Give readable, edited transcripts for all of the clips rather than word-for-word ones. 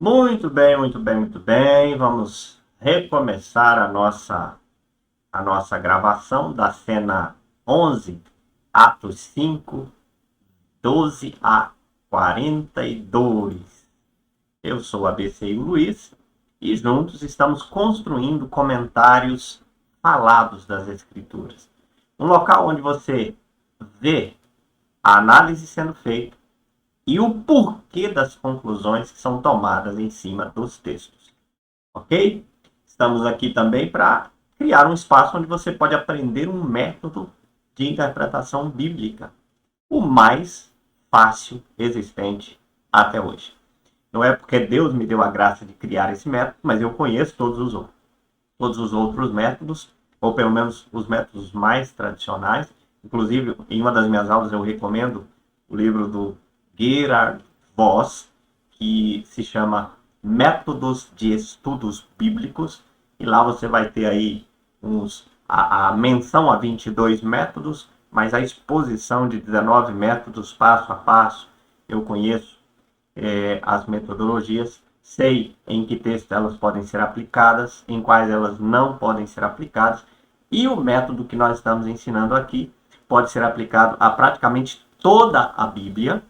Muito bem, muito bem, muito bem. Vamos recomeçar a nossa gravação da cena 11, atos 5, 12 a 42. Eu sou o ABC e o Luiz e juntos estamos construindo comentários falados das Escrituras. Um local onde você vê a análise sendo feita e o porquê das conclusões que são tomadas em cima dos textos. Ok? Estamos aqui também para criar um espaço onde você pode aprender um método de interpretação bíblica, o mais fácil existente até hoje. Não é porque Deus me deu a graça de criar esse método, mas eu conheço todos os outros métodos, ou pelo menos os métodos mais tradicionais. Inclusive, em uma das minhas aulas eu recomendo o livro do Gerhard Voss, que se chama Métodos de Estudos Bíblicos, e lá você vai ter aí a menção a 22 métodos, mas a exposição de 19 métodos passo a passo. Eu conheço as metodologias, sei em que texto elas podem ser aplicadas, em quais elas não podem ser aplicadas, e o método que nós estamos ensinando aqui pode ser aplicado a praticamente toda a Bíblia,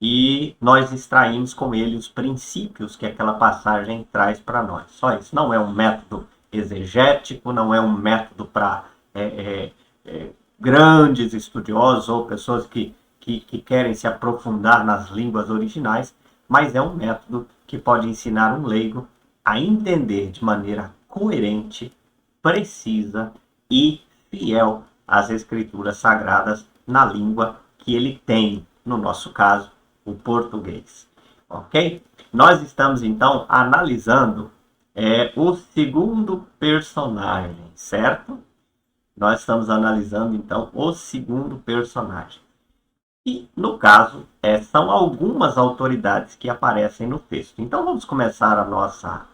e nós extraímos com ele os princípios que aquela passagem traz para nós. Só isso. Não é um método exegético, não é um método para grandes estudiosos ou pessoas que querem se aprofundar nas línguas originais, mas é um método que pode ensinar um leigo a entender de maneira coerente, precisa e fiel as escrituras sagradas na língua que ele tem, no nosso caso, o português. Ok? Nós estamos então analisando o segundo personagem, certo? Nós estamos analisando então o segundo personagem. E, no caso, são algumas autoridades que aparecem no texto. Então, vamos começar a nossa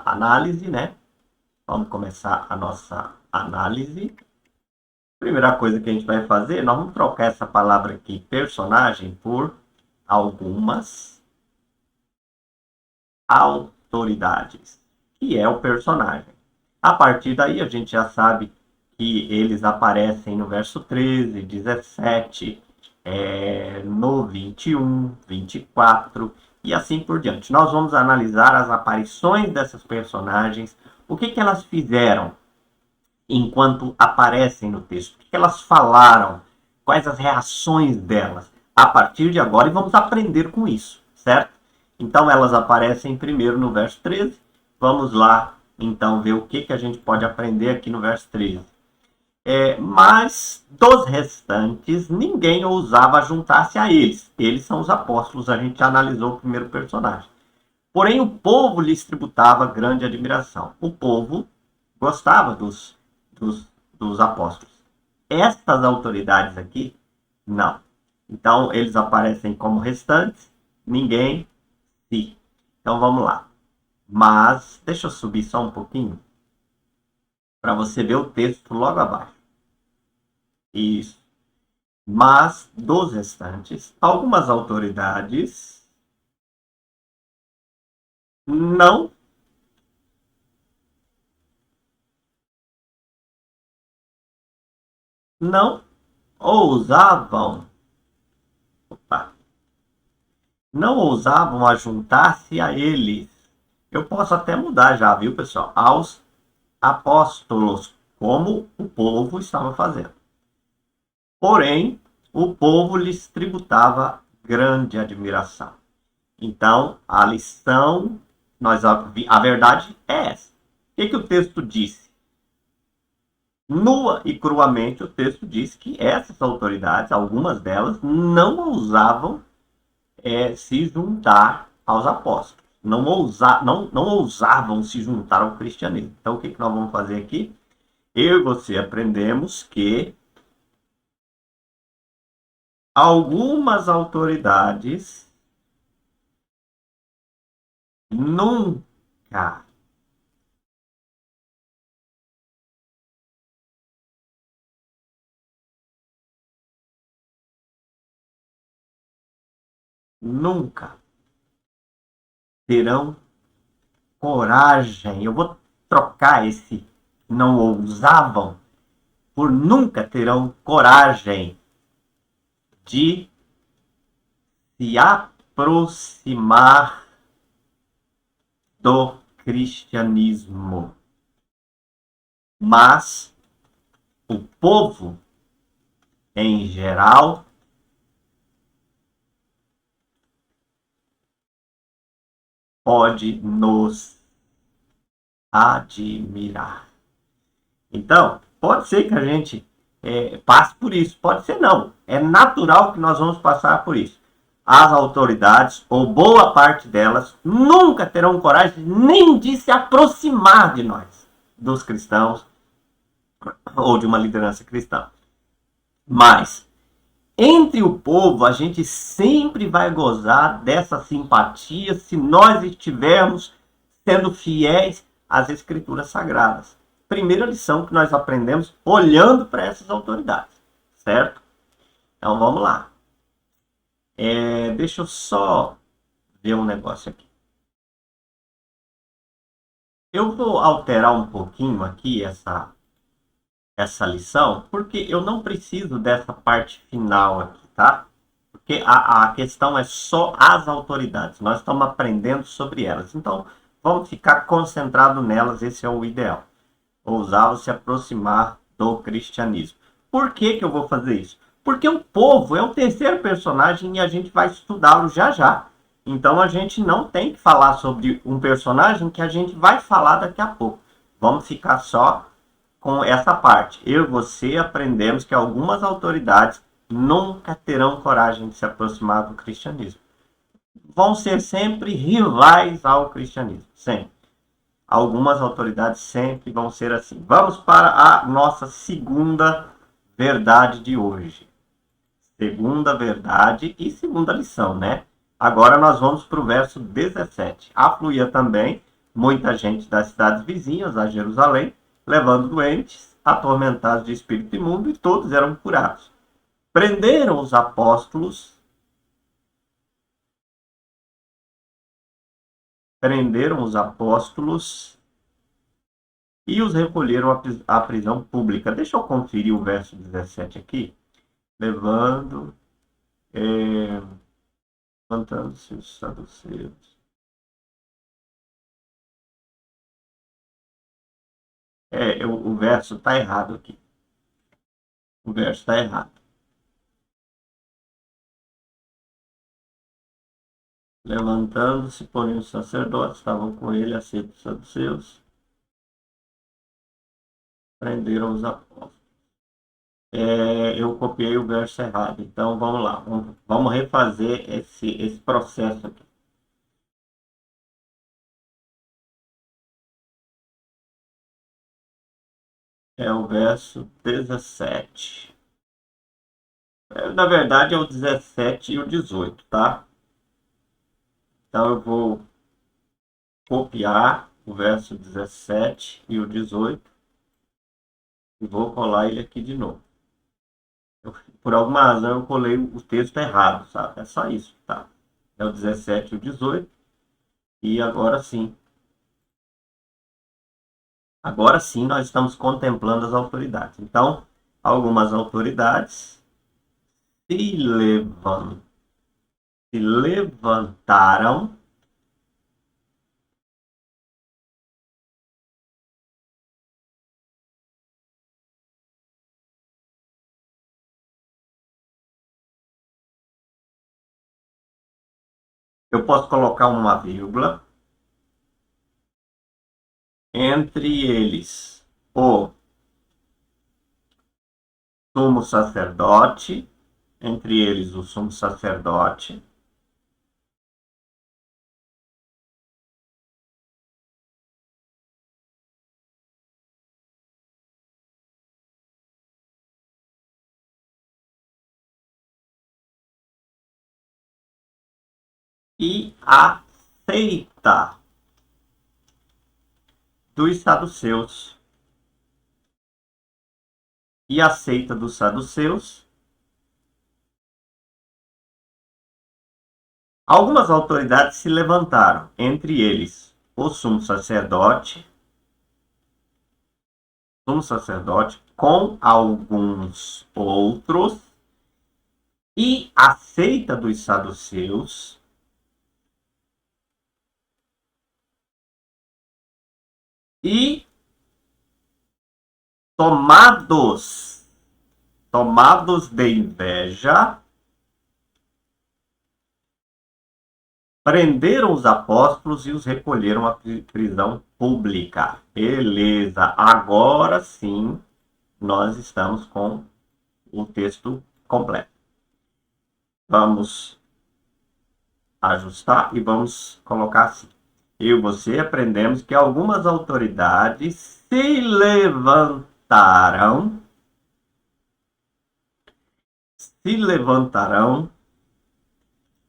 análise, né? Vamos começar a nossa análise. Primeira coisa que a gente vai fazer, nós vamos trocar essa palavra aqui, personagem, por algumas autoridades, que é o personagem. A partir daí, a gente já sabe que eles aparecem no verso 13, 17, no 21, 24 e assim por diante. Nós vamos analisar as aparições dessas personagens, o que elas fizeram enquanto aparecem no texto, o que elas falaram, quais as reações delas a partir de agora, e vamos aprender com isso, certo? Então elas aparecem primeiro no verso 13. Vamos lá, então, ver o que a gente pode aprender aqui no verso 13. Mas dos restantes, ninguém ousava juntar-se a eles. Eles são os apóstolos, a gente analisou o primeiro personagem. Porém, o povo lhes tributava grande admiração. O povo gostava dos, dos apóstolos. Estas autoridades aqui, não. Então, eles aparecem como restantes, ninguém se. Então, vamos lá. Mas, deixa eu subir só um pouquinho, para você ver o texto logo abaixo. Isso. Mas, dos restantes, algumas autoridades não, não ousavam, opa, não ousavam ajuntar-se a eles. Eu posso até mudar já, viu, pessoal? Aos apóstolos, como o povo estava fazendo. Porém, o povo lhes tributava grande admiração. Então, a lição, a verdade é essa. O que o texto disse? Nua e cruamente, o texto diz que essas autoridades, algumas delas, não ousavam se juntar aos apóstolos. Não ousavam se juntar ao cristianismo. Então, o que nós vamos fazer aqui? Eu e você aprendemos que algumas autoridades nunca, nunca terão coragem. Eu vou trocar esse não ousavam por nunca terão coragem de se aproximar do cristianismo. Mas o povo, em geral, pode nos admirar. Então, pode ser que a gente passe por isso, pode ser não. É natural que nós vamos passar por isso. As autoridades, ou boa parte delas, nunca terão coragem nem de se aproximar de nós, dos cristãos, ou de uma liderança cristã. Mas, entre o povo, a gente sempre vai gozar dessa simpatia se nós estivermos sendo fiéis às escrituras sagradas. Primeira lição que nós aprendemos olhando para essas autoridades, certo? Então vamos lá. Deixa eu só ver um negócio aqui. Eu vou alterar um pouquinho aqui essa lição, porque eu não preciso dessa parte final aqui, tá? Porque a questão é só as autoridades. Nós estamos aprendendo sobre elas. Então, vamos ficar concentrado nelas, esse é o ideal. Ousava se aproximar do cristianismo. Por que eu vou fazer isso? Porque o povo é o terceiro personagem e a gente vai estudá-lo já já. Então a gente não tem que falar sobre um personagem que a gente vai falar daqui a pouco. Vamos ficar só com essa parte. Eu e você aprendemos que algumas autoridades nunca terão coragem de se aproximar do cristianismo. Vão ser sempre rivais ao cristianismo. Sempre. Algumas autoridades sempre vão ser assim. Vamos para a nossa segunda verdade de hoje. Segunda verdade e segunda lição, né? Agora nós vamos para o verso 17. Afluía também muita gente das cidades vizinhas a Jerusalém, levando doentes, atormentados de espírito imundo, e todos eram curados. Prenderam os apóstolos, e os recolheram à prisão pública. Deixa eu conferir o verso 17 aqui. Levantando-se os saduceus. O verso está errado aqui. O verso está errado. Levantando-se, porém, os sacerdotes estavam com ele, aceitos os saduceus, prenderam os apóstolos. Eu copiei o verso errado, então vamos lá, vamos refazer esse processo aqui. É o verso 17. Na verdade, é o 17 e o 18, tá? Então eu vou copiar o verso 17 e o 18 e vou colar ele aqui de novo. Por alguma razão eu colei o texto errado, sabe? É só isso, tá? É o 17 e o 18. E agora sim nós estamos contemplando as autoridades. Então, algumas autoridades se levantaram eu posso colocar uma vírgula entre eles o sumo sacerdote, entre eles o sumo sacerdote, e a seita dos saduceus. E a seita dos saduceus Algumas autoridades se levantaram, entre eles o sumo sacerdote com alguns outros, e a seita dos saduceus, e tomados de inveja, prenderam os apóstolos e os recolheram à prisão pública. Beleza, agora sim nós estamos com o texto completo. Vamos ajustar e vamos colocar assim. Eu e você aprendemos que algumas autoridades se levantarão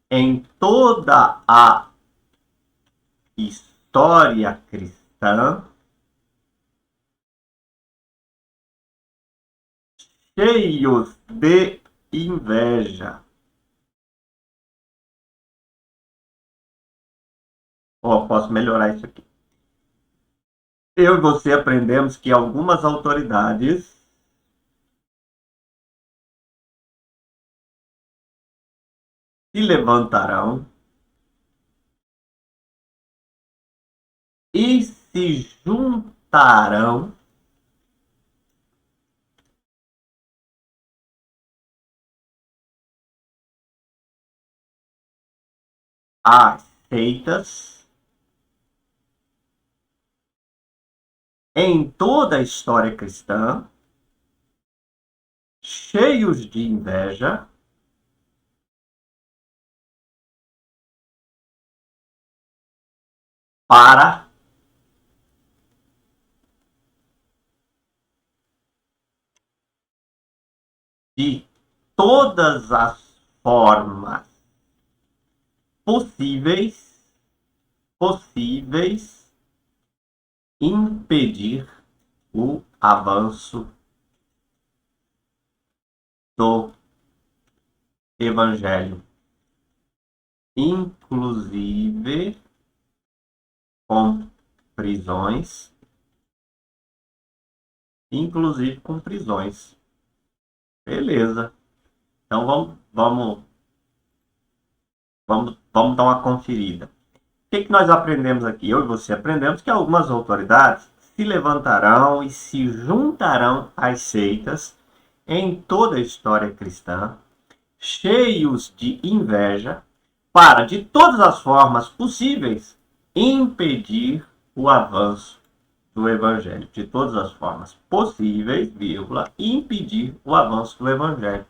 em toda a história cristã, cheios de inveja. Posso melhorar isso aqui. Eu e você aprendemos que algumas autoridades se levantarão e se juntarão às seitas em toda a história cristã, cheios de inveja, para de todas as formas possíveis impedir o avanço do evangelho, inclusive com prisões, Beleza. Então vamos dar uma conferida. O que nós aprendemos aqui? Eu e você aprendemos que algumas autoridades se levantarão e se juntarão às seitas em toda a história cristã, cheios de inveja, para, de todas as formas possíveis, impedir o avanço do evangelho. De todas as formas possíveis, vírgula, impedir o avanço do evangelho,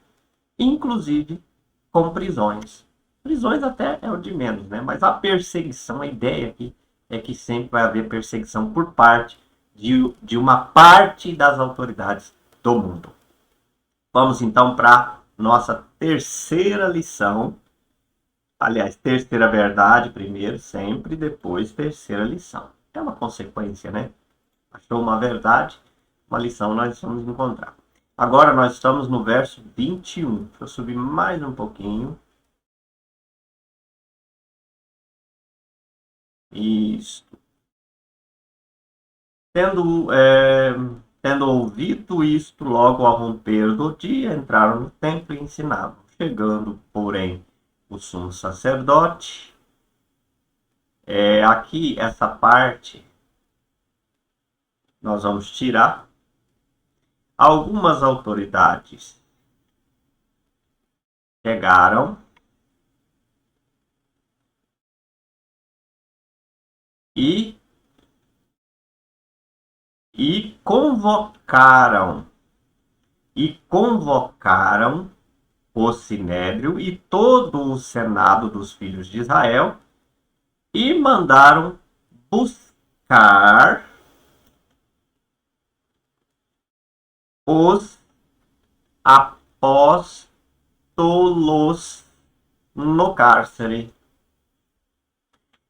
inclusive com prisões. Prisões até é o de menos, né? Mas a perseguição, a ideia aqui é que sempre vai haver perseguição por parte de uma parte das autoridades do mundo. Vamos então para nossa terceira lição. Aliás, terceira verdade primeiro, sempre, depois terceira lição. É uma consequência, né? Achou uma verdade, uma lição nós vamos encontrar. Agora nós estamos no verso 21. Deixa eu subir mais um pouquinho. Isso. Tendo ouvido isto, logo ao romper do dia, entraram no templo e ensinavam. Chegando, porém, o sumo sacerdote. Aqui, essa parte, nós vamos tirar. Algumas autoridades chegaram e convocaram o Sinédrio e todo o Senado dos filhos de Israel e mandaram buscar os apóstolos no cárcere.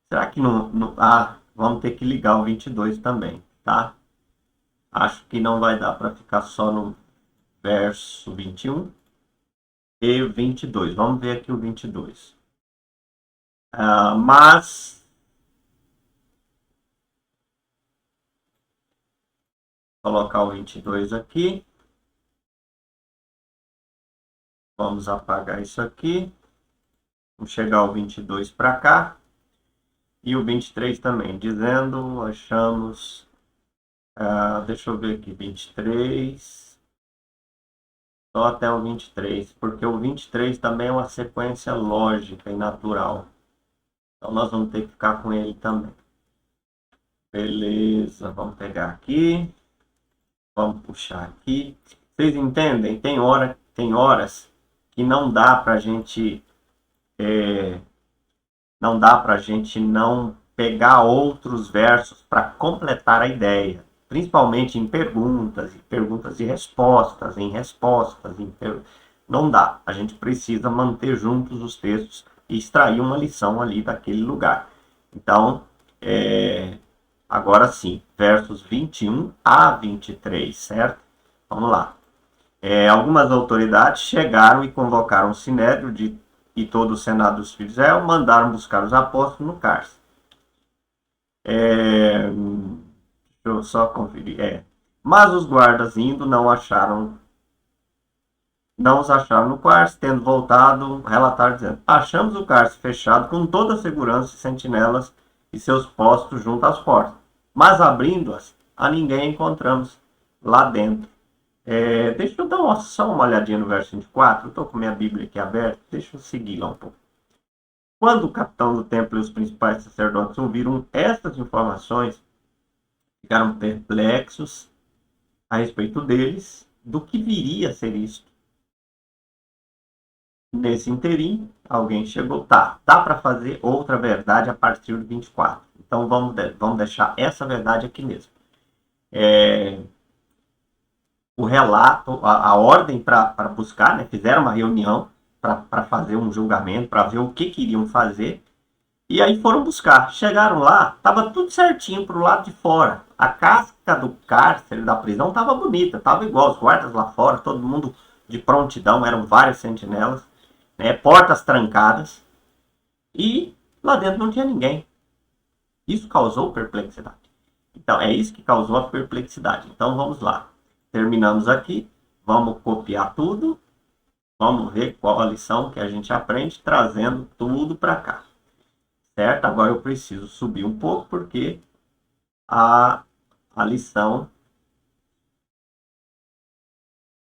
Será que vamos ter que ligar o 22 também, tá? Acho que não vai dar para ficar só no verso 21 e 22. Vamos ver aqui o 22. Mas vou colocar o 22 aqui. Vamos apagar isso aqui. Vamos chegar ao 22 para cá. E o 23 também, dizendo, achamos... deixa eu ver aqui, 23... Só até o 23, porque o 23 também é uma sequência lógica e natural. Então nós vamos ter que ficar com ele também. Beleza, vamos pegar aqui. Vamos puxar aqui. Vocês entendem? Tem horas que não dá para a gente... não dá para a gente não pegar outros versos para completar a ideia. Principalmente em perguntas e respostas, em respostas. Não dá. A gente precisa manter juntos os textos e extrair uma lição ali daquele lugar. Então, agora sim, versos 21 a 23, certo? Vamos lá. Algumas autoridades chegaram e convocaram o Sinédrio e todo o Senado dos filhos de Israel, mandaram buscar os apóstolos no cárcere. Deixa eu só conferir. Mas os guardas indo não os acharam no cárcere, tendo voltado, relataram dizendo: achamos o cárcere fechado com toda a segurança e sentinelas e seus postos junto às portas. Mas abrindo-as, a ninguém encontramos lá dentro. Deixa eu dar só uma olhadinha no verso 24. Eu estou com minha Bíblia aqui aberta. Deixa eu seguir lá um pouco. Quando o capitão do templo e os principais sacerdotes ouviram estas informações, ficaram perplexos a respeito deles, do que viria a ser isto. Nesse interim, alguém chegou. Dá para fazer outra verdade a partir do 24. Então vamos deixar essa verdade aqui mesmo. O relato, a ordem para buscar, né? Fizeram uma reunião para fazer um julgamento, para ver o que queriam fazer. E aí foram buscar. Chegaram lá, estava tudo certinho para o lado de fora. A casca do cárcere, da prisão, estava bonita, estava igual. Os guardas lá fora, todo mundo de prontidão, eram várias sentinelas, né? Portas trancadas. E lá dentro não tinha ninguém. Isso causou perplexidade. Então, é isso que causou a perplexidade. Então, vamos lá. Terminamos aqui. Vamos copiar tudo. Vamos ver qual a lição que a gente aprende, trazendo tudo para cá. Certo? Agora eu preciso subir um pouco, porque a lição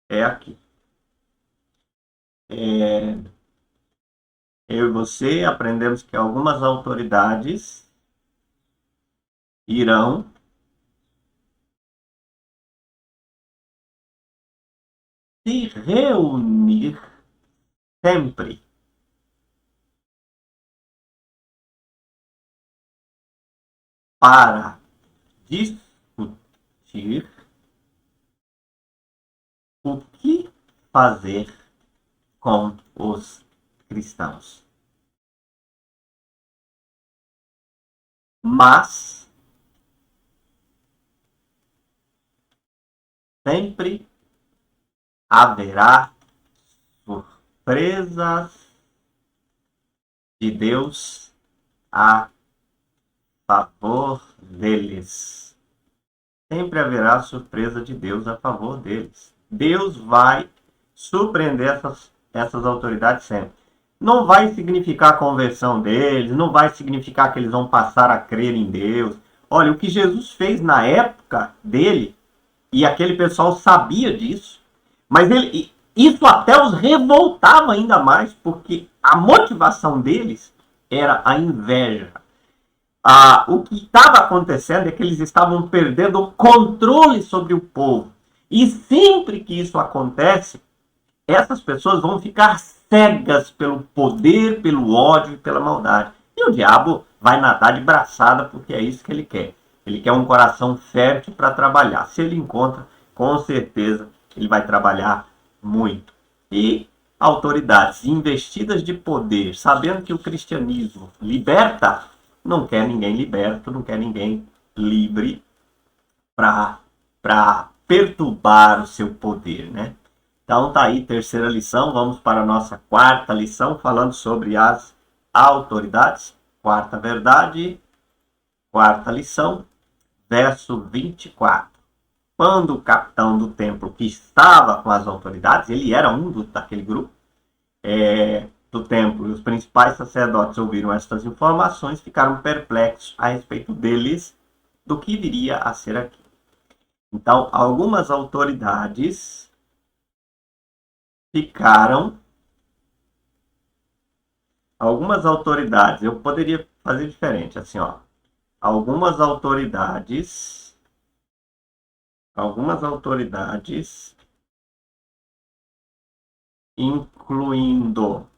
é aqui. Eu e você aprendemos que algumas autoridades irão se reunir sempre para discutir o que fazer com os cristãos. Mas sempre haverá surpresas de Deus a favor deles. Sempre haverá surpresa de Deus a favor deles. Deus vai surpreender essas autoridades sempre. Não vai significar a conversão deles, não vai significar que eles vão passar a crer em Deus. Olha, o que Jesus fez na época dele, e aquele pessoal sabia disso, mas isso até os revoltava ainda mais, porque a motivação deles era a inveja. O que estava acontecendo é que eles estavam perdendo o controle sobre o povo. E sempre que isso acontece, essas pessoas vão ficar cegas pelo poder, pelo ódio e pela maldade. E o diabo vai nadar de braçada, porque é isso que ele quer. Ele quer um coração fértil para trabalhar. Se ele encontra, com certeza, ele vai trabalhar muito. E autoridades investidas de poder, sabendo que o cristianismo liberta, não quer ninguém liberto, não quer ninguém livre para perturbar o seu poder, né? Então tá aí, terceira lição. Vamos para a nossa quarta lição, falando sobre as autoridades. quarta verdade, quarta lição, verso 24. Quando o capitão do templo, que estava com as autoridades, ele era daquele grupo do templo, e os principais sacerdotes ouviram estas informações, ficaram perplexos a respeito deles, do que viria a ser aqui. Então, algumas autoridades eu poderia fazer diferente, assim, ó. Algumas autoridades, incluindo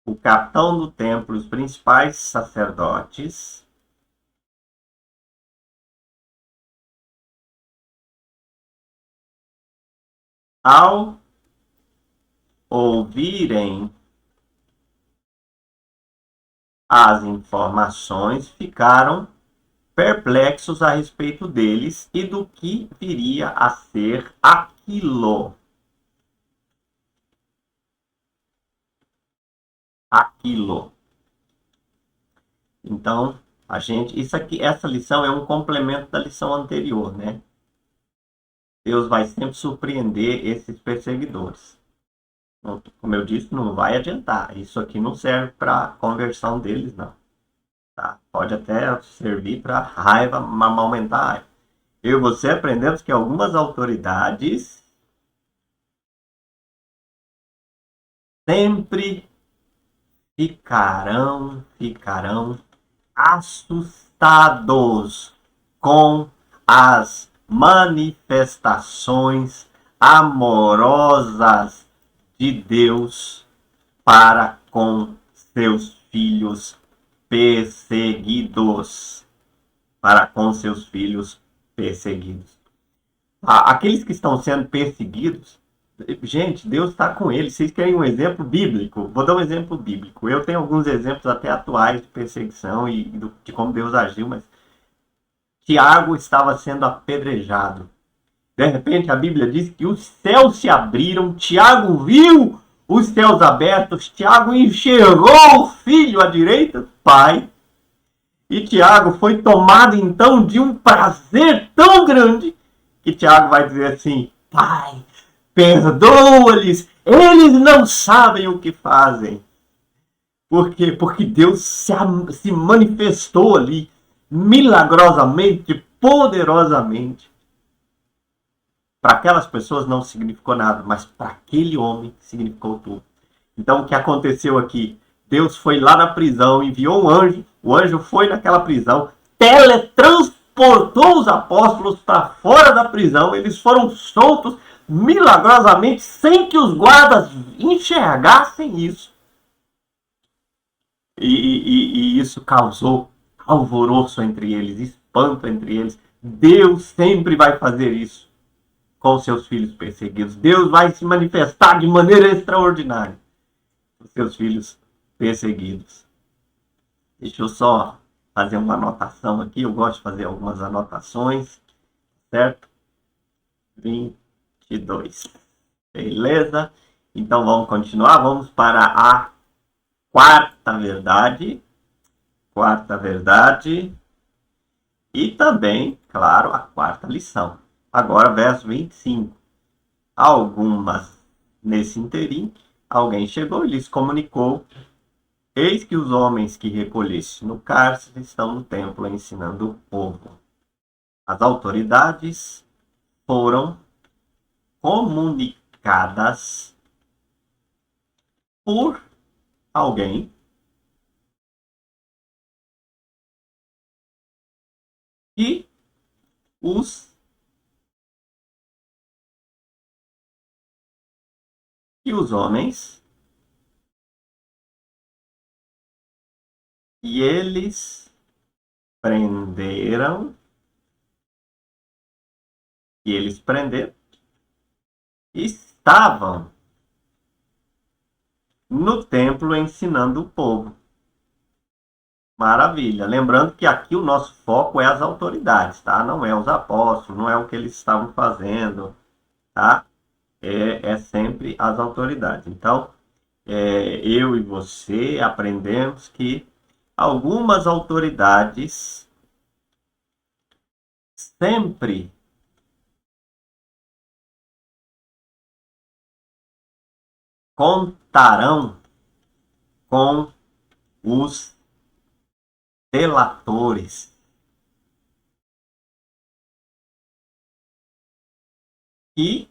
o capitão do templo, os principais sacerdotes, ao ouvirem as informações, ficaram perplexos a respeito deles e do que viria a ser aquilo. Então, essa lição é um complemento da lição anterior, né? Deus vai sempre surpreender esses perseguidores. Como eu disse, não vai adiantar. Isso aqui não serve para a conversão deles, não. Tá? Pode até servir para raiva, aumentar a raiva. Eu e você aprendemos que algumas autoridades sempre ficarão assustados com as manifestações amorosas de Deus para com seus filhos perseguidos. Aqueles que estão sendo perseguidos, gente, Deus está com eles. Vocês querem um exemplo bíblico? Vou dar um exemplo bíblico. Eu tenho alguns exemplos até atuais de perseguição e de como Deus agiu, mas Tiago estava sendo apedrejado. De repente, a Bíblia diz que os céus se abriram, Tiago viu os céus abertos, Tiago enxergou o filho à direita do Pai, e Tiago foi tomado então de um prazer tão grande que Tiago vai dizer assim: Pai, perdoa-lhes, eles não sabem o que fazem. Por quê? Porque Deus se manifestou ali milagrosamente, poderosamente. Para aquelas pessoas não significou nada, mas para aquele homem significou tudo. Então, o que aconteceu aqui? Deus foi lá na prisão, enviou um anjo, o anjo foi naquela prisão, teletransportou os apóstolos para fora da prisão, eles foram soltos milagrosamente, sem que os guardas enxergassem isso. E isso causou alvoroço entre eles, espanto entre eles. Deus sempre vai fazer isso com seus filhos perseguidos. Deus vai se manifestar de maneira extraordinária com seus filhos perseguidos. Deixa eu só fazer uma anotação aqui. Eu gosto de fazer algumas anotações, certo? 22. Beleza? Então vamos continuar. Vamos para a quarta verdade. E também, claro, a quarta lição. Agora, verso 25. Nesse interim, alguém chegou e lhes comunicou: eis que os homens que recolheste no cárcere estão no templo ensinando o povo. As autoridades foram comunicadas por alguém que os homens que eles prenderam, estavam no templo ensinando o povo. Maravilha. Lembrando que aqui o nosso foco é as autoridades, tá? Não é os apóstolos, não é o que eles estavam fazendo, tá? É sempre as autoridades. Então, eu e você aprendemos que algumas autoridades sempre contarão com os delatores que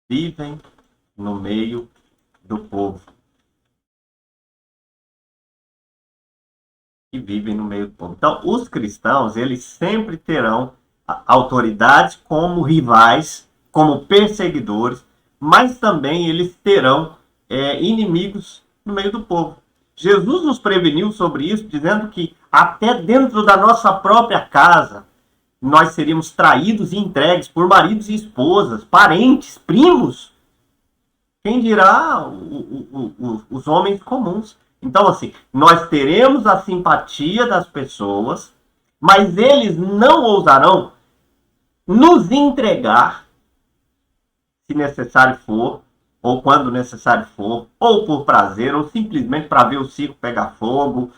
vivem no meio do povo. Que vivem no meio do povo. Então, os cristãos, eles sempre terão autoridades como rivais, como perseguidores, mas também eles terão inimigos no meio do povo. Jesus nos preveniu sobre isso, dizendo que até dentro da nossa própria casa, nós seríamos traídos e entregues por maridos e esposas, parentes, primos, quem dirá os homens comuns. Então, assim, nós teremos a simpatia das pessoas, mas eles não ousarão nos entregar, se necessário for, ou quando necessário for, ou por prazer, ou simplesmente para ver o circo pegar fogo,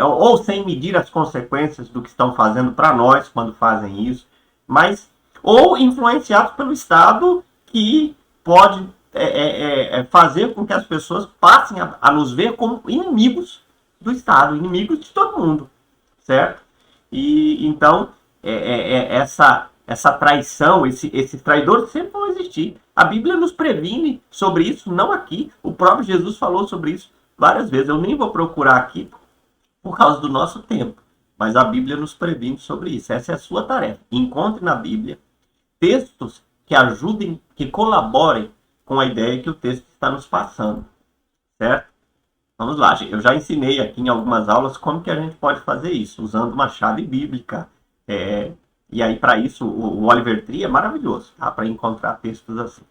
ou sem medir as consequências do que estão fazendo para nós quando fazem isso, mas ou influenciados pelo Estado que pode fazer com que as pessoas passem a nos ver como inimigos do Estado, inimigos de todo mundo, certo? E então essa traição, esses traidores sempre vão existir. A Bíblia nos previne sobre isso, não aqui. O próprio Jesus falou sobre isso várias vezes. Eu nem vou procurar aqui por causa do nosso tempo, mas a Bíblia nos previne sobre isso. Essa é a sua tarefa. Encontre na Bíblia textos que ajudem, que colaborem com a ideia que o texto está nos passando, certo? Vamos lá, eu já ensinei aqui em algumas aulas como que a gente pode fazer isso, usando uma chave bíblica. E aí, para isso, o Oliver Tree é maravilhoso, tá? Para encontrar textos assim.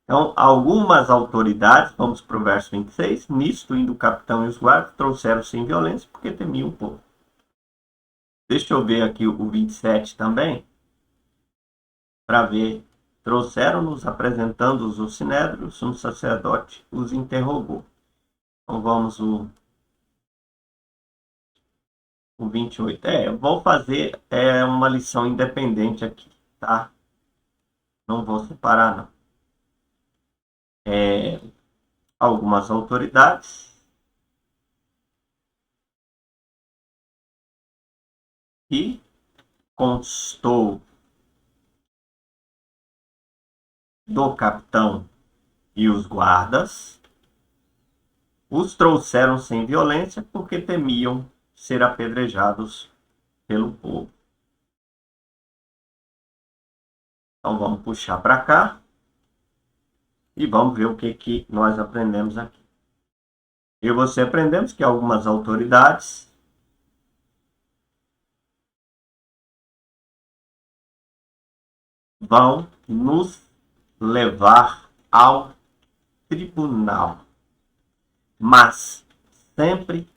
Então, algumas autoridades, vamos para o verso 26, nisto indo o capitão e os guardas, trouxeram sem violência, porque temiam o povo. Deixa eu ver aqui o 27 também, para ver. Trouxeram-nos, apresentando-os o sinédrio, o sumo sacerdote os interrogou. Então, vamos o 28. Eu vou fazer uma lição independente aqui, tá? Não vou separar, não. Algumas autoridades e constou do capitão e os guardas os trouxeram sem violência porque temiam ser apedrejados pelo povo. Então vamos puxar para cá e vamos ver o que nós aprendemos aqui. Eu e você aprendemos que algumas autoridades vão nos levar ao tribunal, mas sempre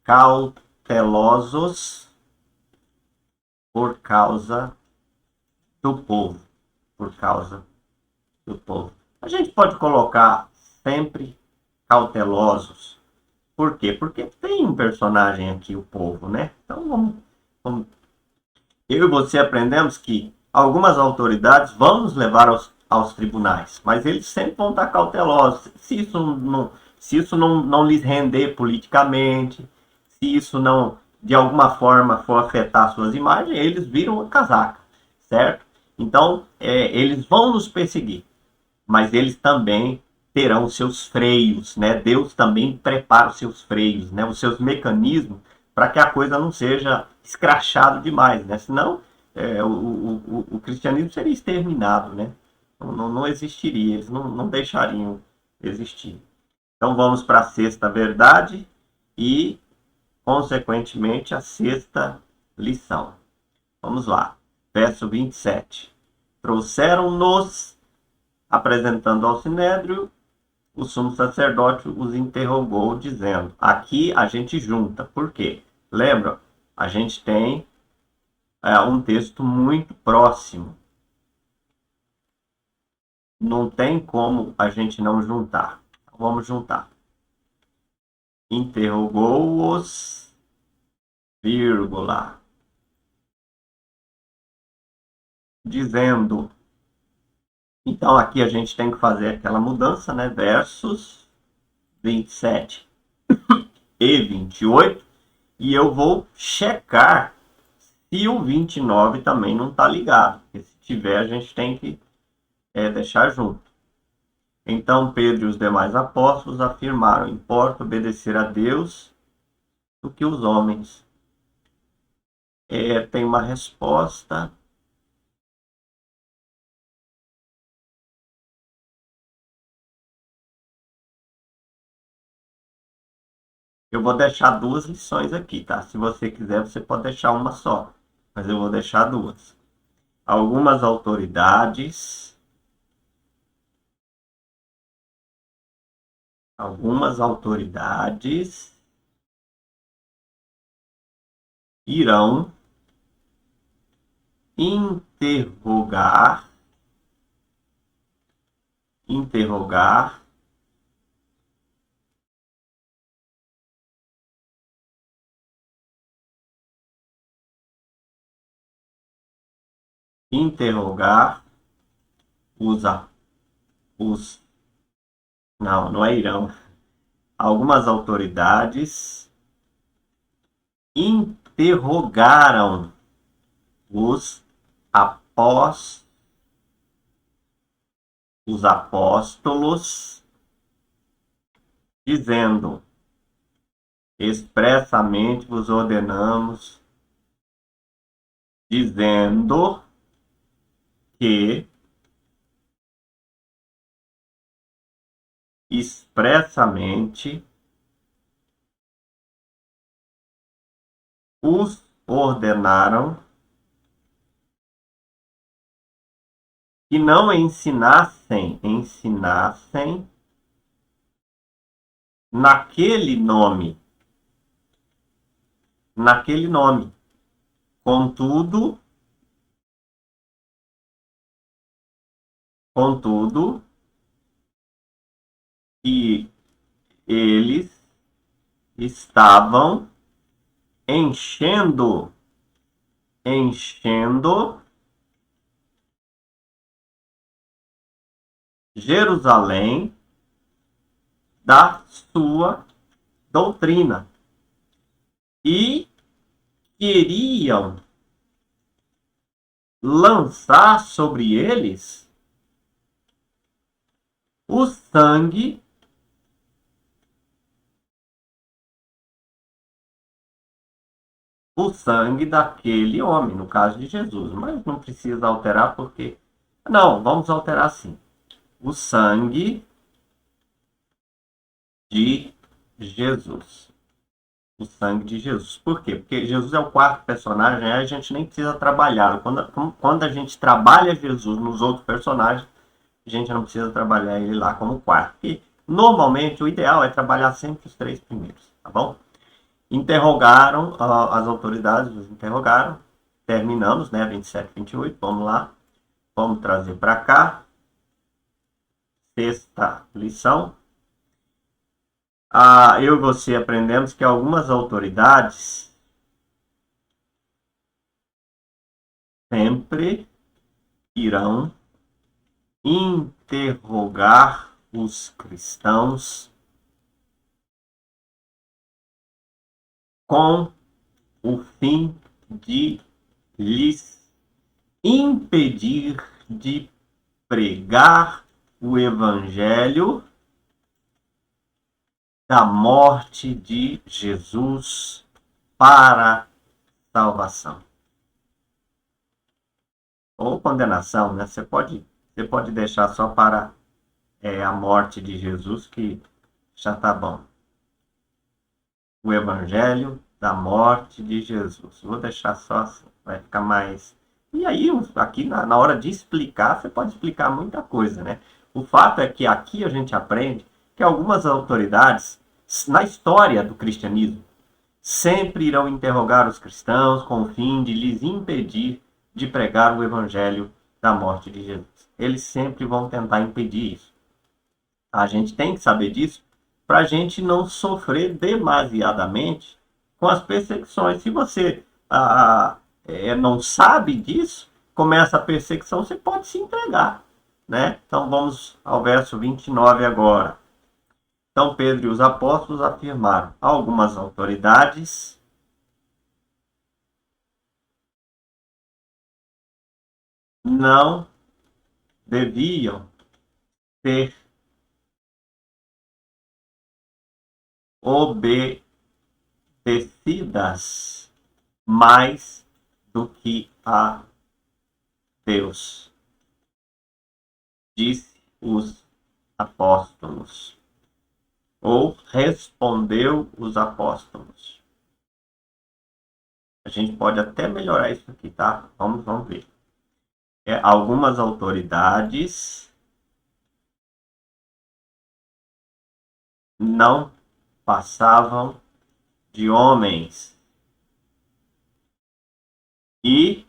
cautelosos por causa do povo, por causa do povo. A gente pode colocar sempre cautelosos. Por quê? Porque tem um personagem aqui, o povo, né? Então vamos. Eu e você aprendemos que algumas autoridades vão nos levar aos tribunais, mas eles sempre vão estar cautelosos. Se isso não lhes render politicamente, se isso não, de alguma forma, for afetar suas imagens, eles viram a casaca, certo? Então, eles vão nos perseguir, mas eles também terão seus freios, né? Deus também prepara os seus freios, né? Os seus mecanismos para que a coisa não seja escrachado demais, né? Senão o cristianismo seria exterminado, né? Não existiria, eles não deixariam existir. Então vamos para a sexta verdade e, consequentemente, a sexta lição. Vamos lá, verso 27. Trouxeram-nos, apresentando ao sinédrio, o sumo sacerdote os interrogou, dizendo: aqui a gente junta. Por quê? Lembra? A gente tem um texto muito próximo. Não tem como a gente não juntar. vamos juntar. Interrogou-os, vírgula, dizendo. Então, aqui a gente tem que fazer aquela mudança, né? Versos 27 e 28. E eu vou checar se o 29 também não está ligado. Porque se tiver, a gente tem que deixar junto. Então, Pedro e os demais apóstolos afirmaram: importa obedecer a Deus do que os homens. Tem uma resposta. Eu vou deixar duas lições aqui, tá? Se você quiser, você pode deixar uma só, mas eu vou deixar duas. Algumas autoridades irão interrogar os, os não é irão. Algumas autoridades interrogaram os apóstolos, dizendo: expressamente vos ordenamos, dizendo que expressamente os ordenaram que não ensinassem naquele nome. Contudo, que eles estavam enchendo Jerusalém da sua doutrina e queriam lançar sobre eles o sangue daquele homem, no caso de Jesus. Mas não precisa alterar porque... Não, vamos alterar sim. O sangue de Jesus. O sangue de Jesus. Por quê? Porque Jesus é o quarto personagem, aí a gente nem precisa trabalhar. Quando a gente trabalha Jesus nos outros personagens, a gente não precisa trabalhar ele lá como quarto. Porque normalmente o ideal é trabalhar sempre os três primeiros, tá bom? Interrogaram, as autoridades os interrogaram. Terminamos, né? 27, 28. Vamos lá. Vamos trazer para cá. Sexta lição. Eu e você aprendemos que algumas autoridades sempre irão interrogar os cristãos com o fim de lhes impedir de pregar o evangelho da morte de Jesus para salvação. Ou condenação, né? Você pode deixar só para a morte de Jesus, que já está bom. O evangelho da morte de Jesus. Vou deixar só assim, vai ficar mais... E aí, aqui na hora de explicar, você pode explicar muita coisa, né? O fato é que aqui a gente aprende que algumas autoridades, na história do cristianismo, sempre irão interrogar os cristãos com o fim de lhes impedir de pregar o evangelho da morte de Jesus. Eles sempre vão tentar impedir isso. A gente tem que saber disso para a gente não sofrer demasiadamente com as perseguições. Se você não sabe disso, começa a perseguição, você pode se entregar, né? Então vamos ao verso 29 agora. Então Pedro e os apóstolos afirmaram: algumas autoridades não deviam ser obedecidas mais do que a Deus, disse os apóstolos. Ou respondeu os apóstolos. A gente pode até melhorar isso aqui, tá? Vamos ver. Algumas autoridades não passavam de homens e,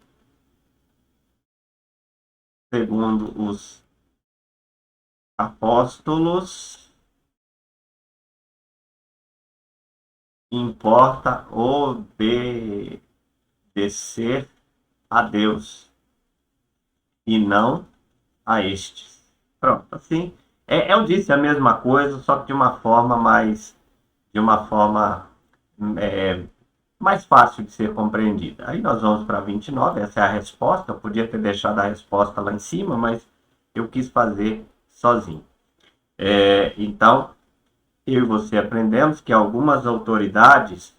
segundo os apóstolos, importa obedecer a Deus e não a estes. Pronto, assim, eu disse a mesma coisa, só que de uma forma é, mais fácil de ser compreendida. Aí nós vamos para 29, essa é a resposta. Eu podia ter deixado a resposta lá em cima, mas eu quis fazer sozinho. Então, eu e você aprendemos que algumas autoridades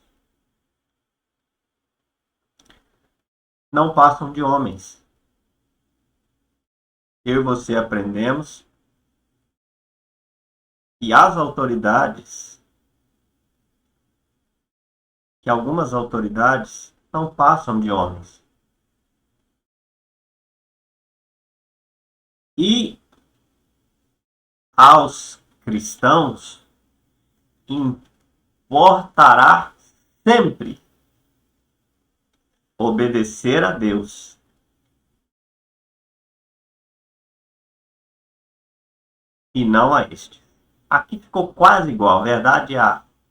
não passam de homens. Eu e você aprendemos que algumas autoridades não passam de homens. E aos cristãos importará sempre obedecer a Deus e não a este. Aqui ficou quase igual, a verdade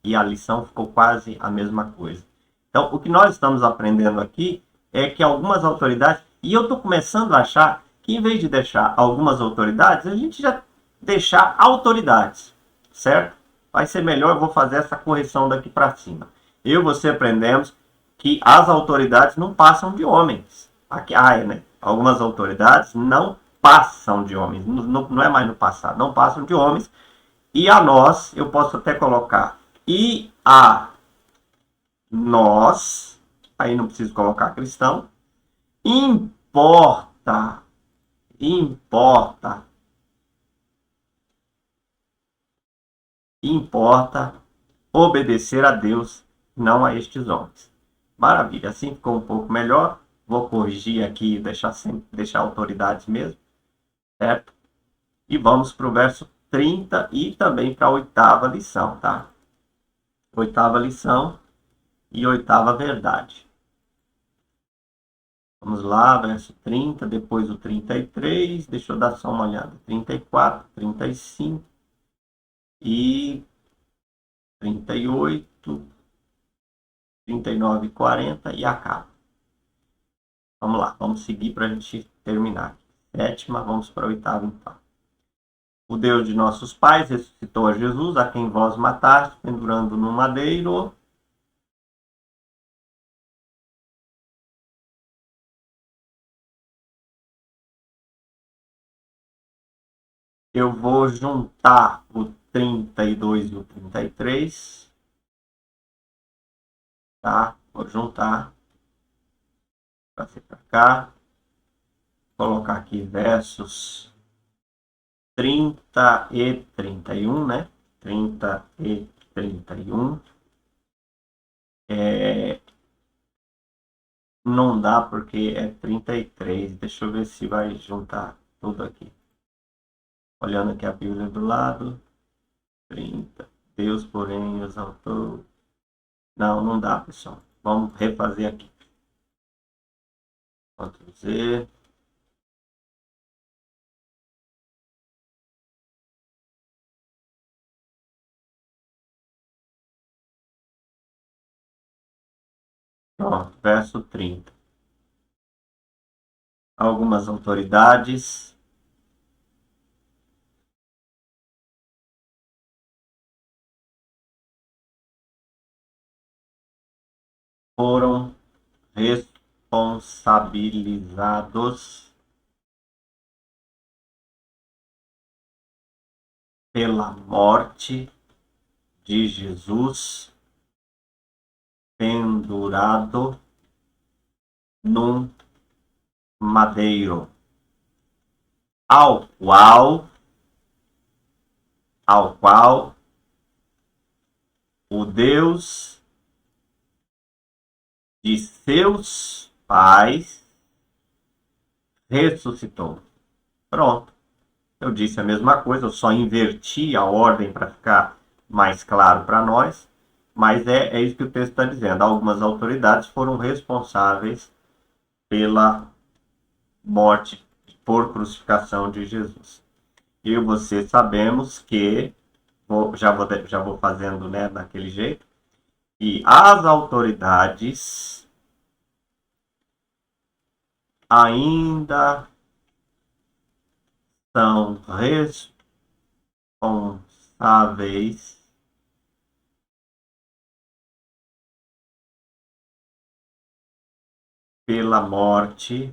e a lição ficou quase a mesma coisa. Então, o que nós estamos aprendendo aqui é que algumas autoridades, e eu estou começando a achar que em vez de deixar algumas autoridades, a gente já deixar autoridades, certo? Vai ser melhor, eu vou fazer essa correção daqui para cima. Eu e você aprendemos que as autoridades não passam de homens. Aqui, né? Algumas autoridades não passam de homens, não é mais no passado, não passam de homens. E a nós, eu posso até colocar, e a nós, aí não preciso colocar cristão, importa, importa, importa obedecer a Deus, não a estes homens. Maravilha, assim ficou um pouco melhor. Vou corrigir aqui, deixar autoridades mesmo, certo? E vamos para o verso 30 e também para a oitava lição, tá? Oitava lição e oitava verdade. Vamos lá, verso 30, depois o 33, deixa eu dar só uma olhada. 34, 35 e 38, 39 e 40 e acaba. Vamos lá, vamos seguir para a gente terminar. Sétima, vamos para a oitava então. O Deus de nossos pais ressuscitou a Jesus, a quem vós mataste, pendurando no madeiro. Eu vou juntar o 32 e o 33, tá? Vou juntar para ser para cá. Colocar aqui versos 30 e 31, né? 30 e 31. Não dá porque é 33. Deixa eu ver se vai juntar tudo aqui. Olhando aqui a Bíblia do lado. 30. Deus, porém, exaltou. Não dá, pessoal. Vamos refazer aqui. Ctrl Z. Pronto, verso 30. Algumas autoridades foram responsabilizados pela morte de Jesus pendurado num madeiro, ao qual o Deus de seus pais ressuscitou. Pronto. Eu disse a mesma coisa, eu só inverti a ordem para ficar mais claro para nós, mas é isso que o texto está dizendo. Algumas autoridades foram responsáveis pela morte por crucificação de Jesus. Eu e você sabemos que, já vou fazendo, né, daquele jeito, e as autoridades ainda são responsáveis pela morte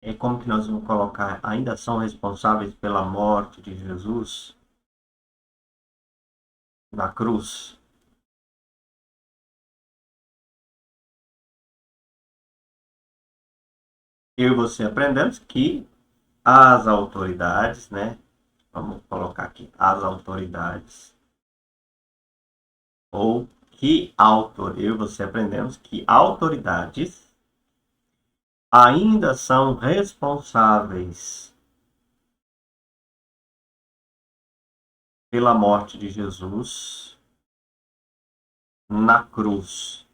e como que nós vamos colocar? Ainda são responsáveis pela morte de Jesus na cruz. Eu e você aprendemos que as autoridades, né? Vamos colocar aqui, as autoridades. Ou que eu e você aprendemos que autoridades ainda são responsáveis pela morte de Jesus na cruz.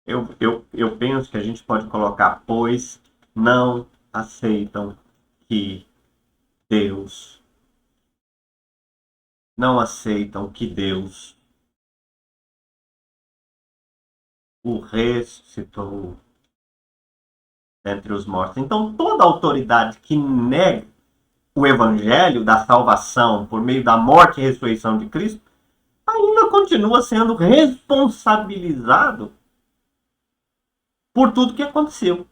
Eu penso que a gente pode colocar, pois não aceitam que Deus, não aceitam que Deus o ressuscitou entre os mortos. Então, toda autoridade que nega o evangelho da salvação por meio da morte e ressurreição de Cristo, ainda continua sendo responsabilizado por tudo que aconteceu,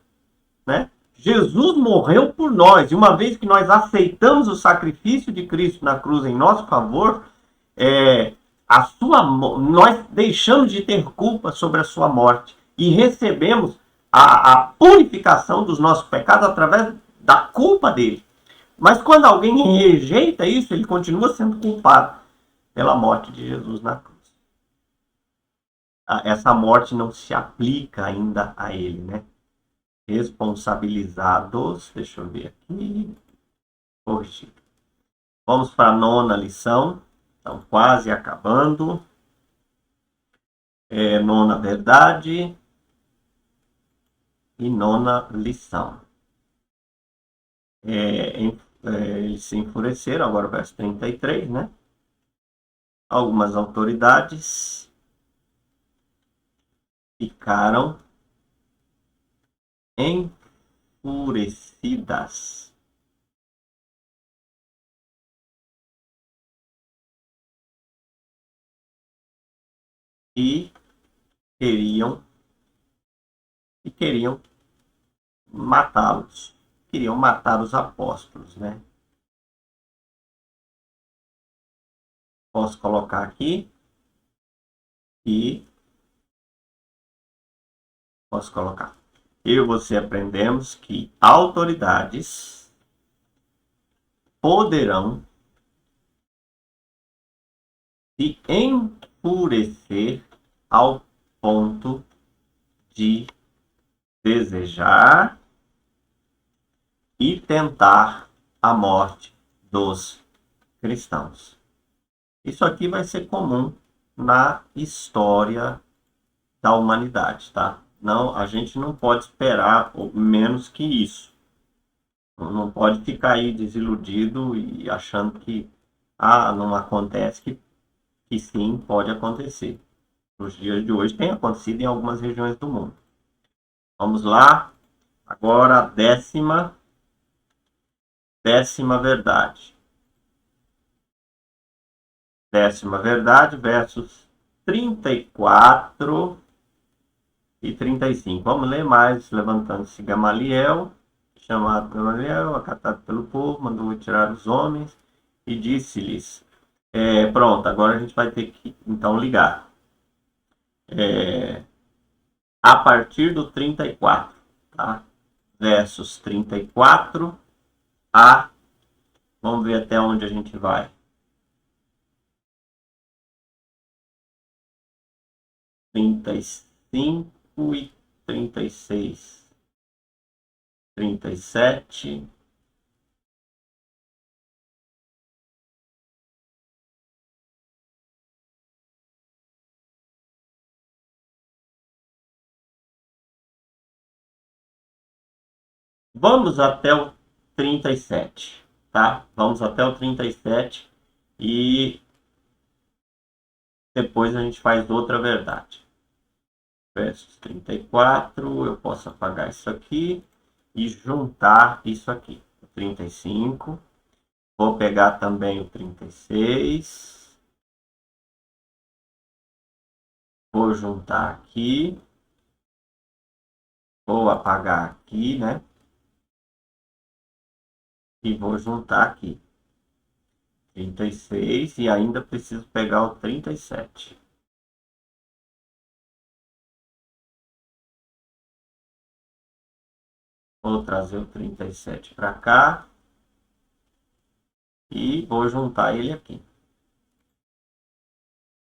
né? Jesus morreu por nós, e uma vez que nós aceitamos o sacrifício de Cristo na cruz em nosso favor, nós deixamos de ter culpa sobre a sua morte e recebemos a purificação dos nossos pecados através da culpa dele. Mas quando alguém rejeita isso, ele continua sendo culpado pela morte de Jesus na cruz. Essa morte não se aplica ainda a ele, né? Responsabilizados, deixa eu ver aqui, corrigido. Vamos para a nona lição, estamos quase acabando. Nona verdade e nona lição. Eles se enfureceram, agora verso 33, né? Algumas autoridades ficaram enfurecidas e queriam matá-los. Queriam matar os apóstolos, né? Posso colocar aqui e posso colocar. Eu e você aprendemos que autoridades poderão se enfurecer ao ponto de desejar e tentar a morte dos cristãos. Isso aqui vai ser comum na história da humanidade, tá? Não, a gente não pode esperar menos que isso. Não pode ficar aí desiludido e achando que não acontece, que sim, pode acontecer. Nos dias de hoje tem acontecido em algumas regiões do mundo. Vamos lá, agora a décima verdade. Décima verdade versus 34 e 35. Vamos ler mais. Levantando-se Gamaliel, chamado Gamaliel, acatado pelo povo, mandou retirar os homens e disse-lhes: pronto, agora a gente vai ter que então ligar. A partir do 34, tá? Versus 34 a. Vamos ver até onde a gente vai. 35 e 36. 37. Vamos até o 37, tá? Vamos até o 37 e depois a gente faz outra verdade. Versus 34, eu posso apagar isso aqui e juntar isso aqui. O 35, vou pegar também o 36, vou juntar aqui, vou apagar aqui, né? E vou juntar aqui. 36 e ainda preciso pegar o 37. Vou trazer o 37 para cá e vou juntar ele aqui.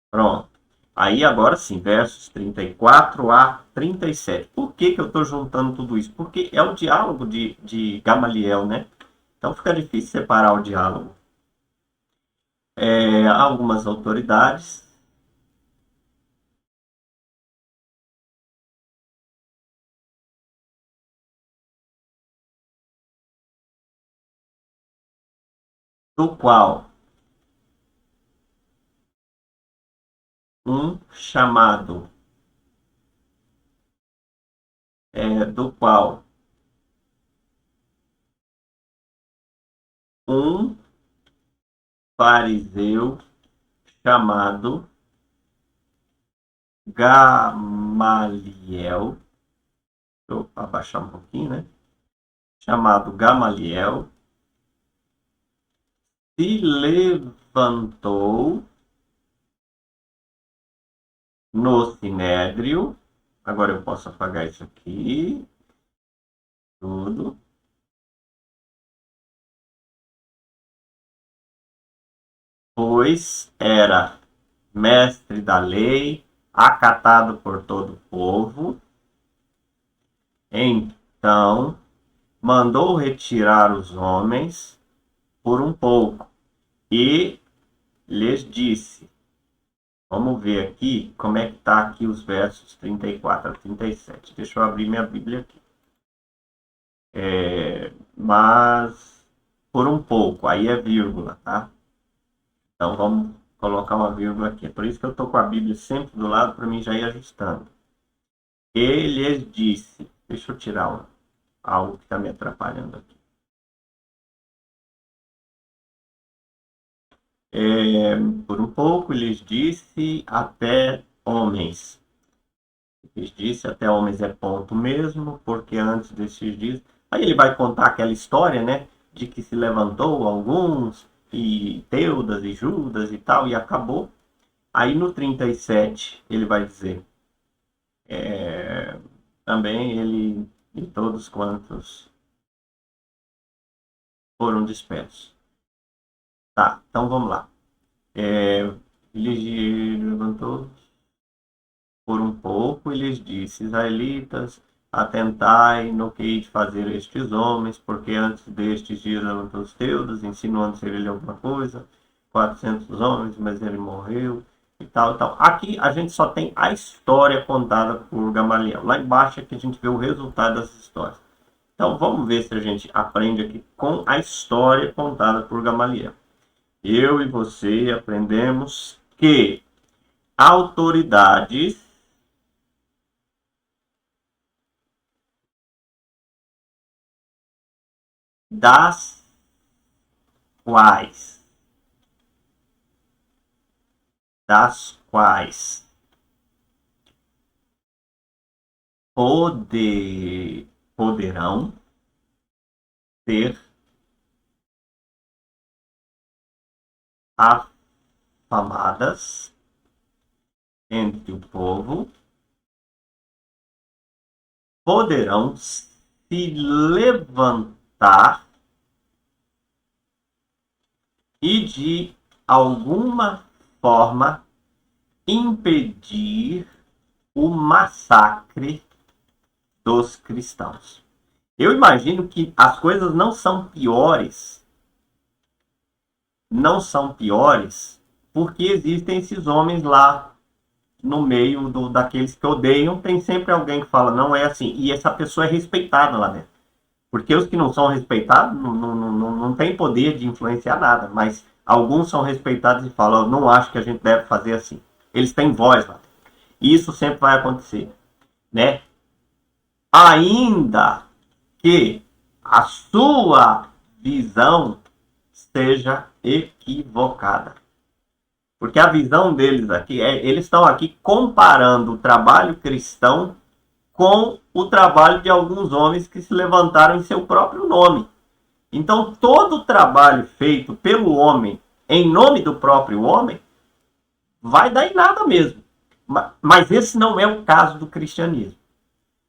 Pronto. Aí agora sim, versos 34 a 37. Por que eu estou juntando tudo isso? Porque é o diálogo de Gamaliel, né? Então fica difícil separar o diálogo. Algumas autoridades do qual um chamado do qual um fariseu chamado Gamaliel, vou abaixar um pouquinho, né? Chamado Gamaliel, se levantou no sinédrio. Agora eu posso apagar isso aqui. Tudo. Pois era mestre da lei, acatado por todo o povo. Então, mandou retirar os homens por um pouco e lhes disse. Vamos ver aqui como é que está aqui os versos 34 a 37. Deixa eu abrir minha Bíblia aqui. Mas por um pouco, aí é vírgula, tá? Então vamos colocar uma vírgula aqui. É por isso que eu estou com a Bíblia sempre do lado, para mim já ir ajustando. Ele disse, deixa eu tirar algo que está me atrapalhando aqui. Por um pouco, lhes disse até homens. Lhes disse até homens é ponto mesmo, porque antes desses dias. Aí ele vai contar aquela história, né? De que se levantou alguns, e Teudas e Judas e tal, e acabou. Aí no 37 ele vai dizer. Também ele e todos quantos foram dispersos. Tá, então vamos lá. Ele levantou por um pouco e lhes disse: Israelitas, atentai no que hei de fazer estes homens, porque antes destes dias levantou os Teudas, insinuando ser ele alguma coisa, 400 homens, mas ele morreu. e tal, e tal. Aqui a gente só tem a história contada por Gamaliel. Lá embaixo é que a gente vê o resultado das histórias. Então vamos ver se a gente aprende aqui com a história contada por Gamaliel. Eu e você aprendemos que autoridades das quais poderão ser afamadas entre o povo, poderão se levantar e de alguma forma impedir o massacre dos cristãos. Eu imagino que as coisas não são piores, porque existem esses homens lá no meio daqueles que odeiam, tem sempre alguém que fala, não é assim, e essa pessoa é respeitada lá dentro. Porque os que não são respeitados não têm poder de influenciar nada, mas alguns são respeitados e falam, não acho que a gente deve fazer assim. Eles têm voz lá. E isso sempre vai acontecer, né? Ainda que a sua visão seja equivocada. Porque a visão deles aqui eles estão aqui comparando o trabalho cristão com o trabalho de alguns homens que se levantaram em seu próprio nome. Então, todo o trabalho feito pelo homem, em nome do próprio homem, vai dar em nada mesmo. Mas esse não é o caso do cristianismo.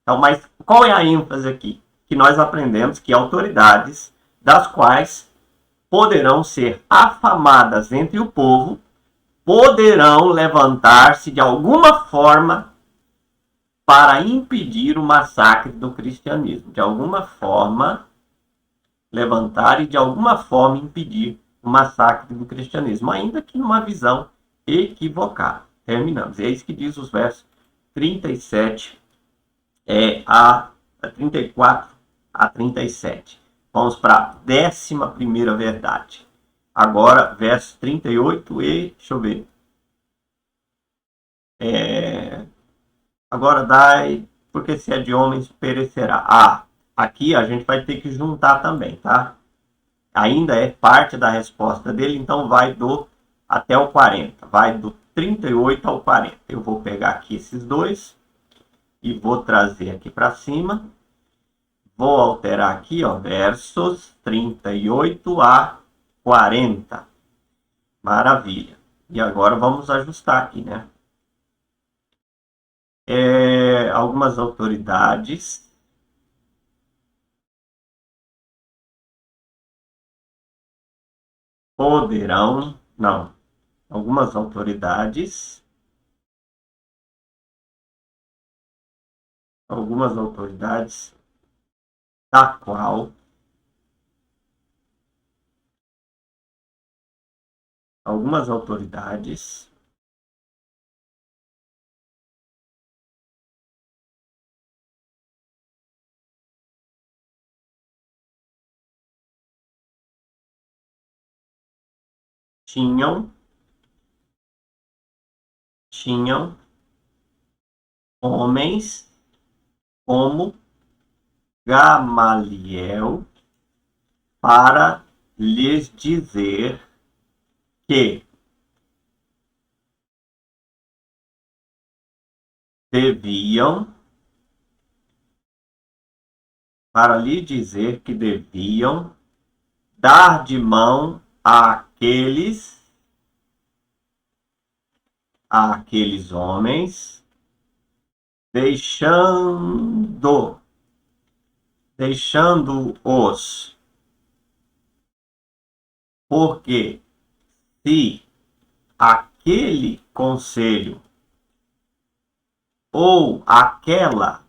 Então, mas qual é a ênfase aqui? Que nós aprendemos que autoridades das quais poderão ser afamadas entre o povo, poderão levantar-se de alguma forma para impedir o massacre do cristianismo. De alguma forma, levantar e de alguma forma impedir o massacre do cristianismo, ainda que numa visão equivocada. Terminamos. É isso que diz os versos 37 a 34 a 37. Vamos para a 11ª verdade. Agora, verso 38 e... deixa eu ver. Agora dai, porque se é de homens perecerá. Aqui a gente vai ter que juntar também, tá? Ainda é parte da resposta dele, então vai até o 40. Vai do 38 ao 40. Eu vou pegar aqui esses dois e vou trazer aqui para cima. Vou alterar aqui, ó, versos 38 a 40. Maravilha. E agora vamos ajustar aqui, né? Algumas autoridades poderão, não, algumas autoridades da qual algumas autoridades tinham homens como Gamaliel para lhes dizer que deviam dar de mão àqueles homens, deixando-os, porque se aquele conselho ou aquela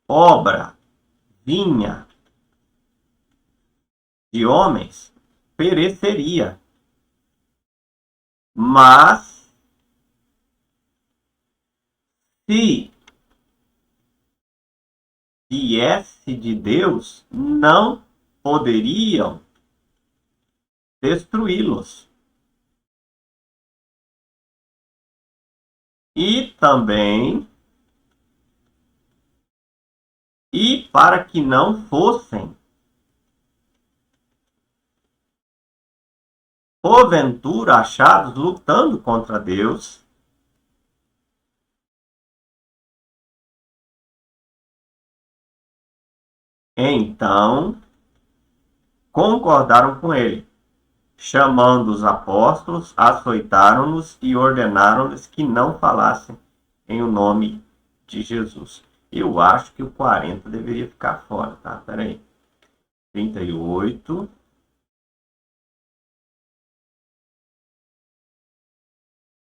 obra vinha de homens, pereceria. Mas, se viesse de Deus, não poderiam destruí-los. E também, e para que não fossem, porventura, achados lutando contra Deus, então concordaram com ele, chamando os apóstolos, açoitaram-nos e ordenaram-lhes que não falassem em o nome de Jesus. Eu acho que o 40 deveria ficar fora, tá? Pera aí. 38.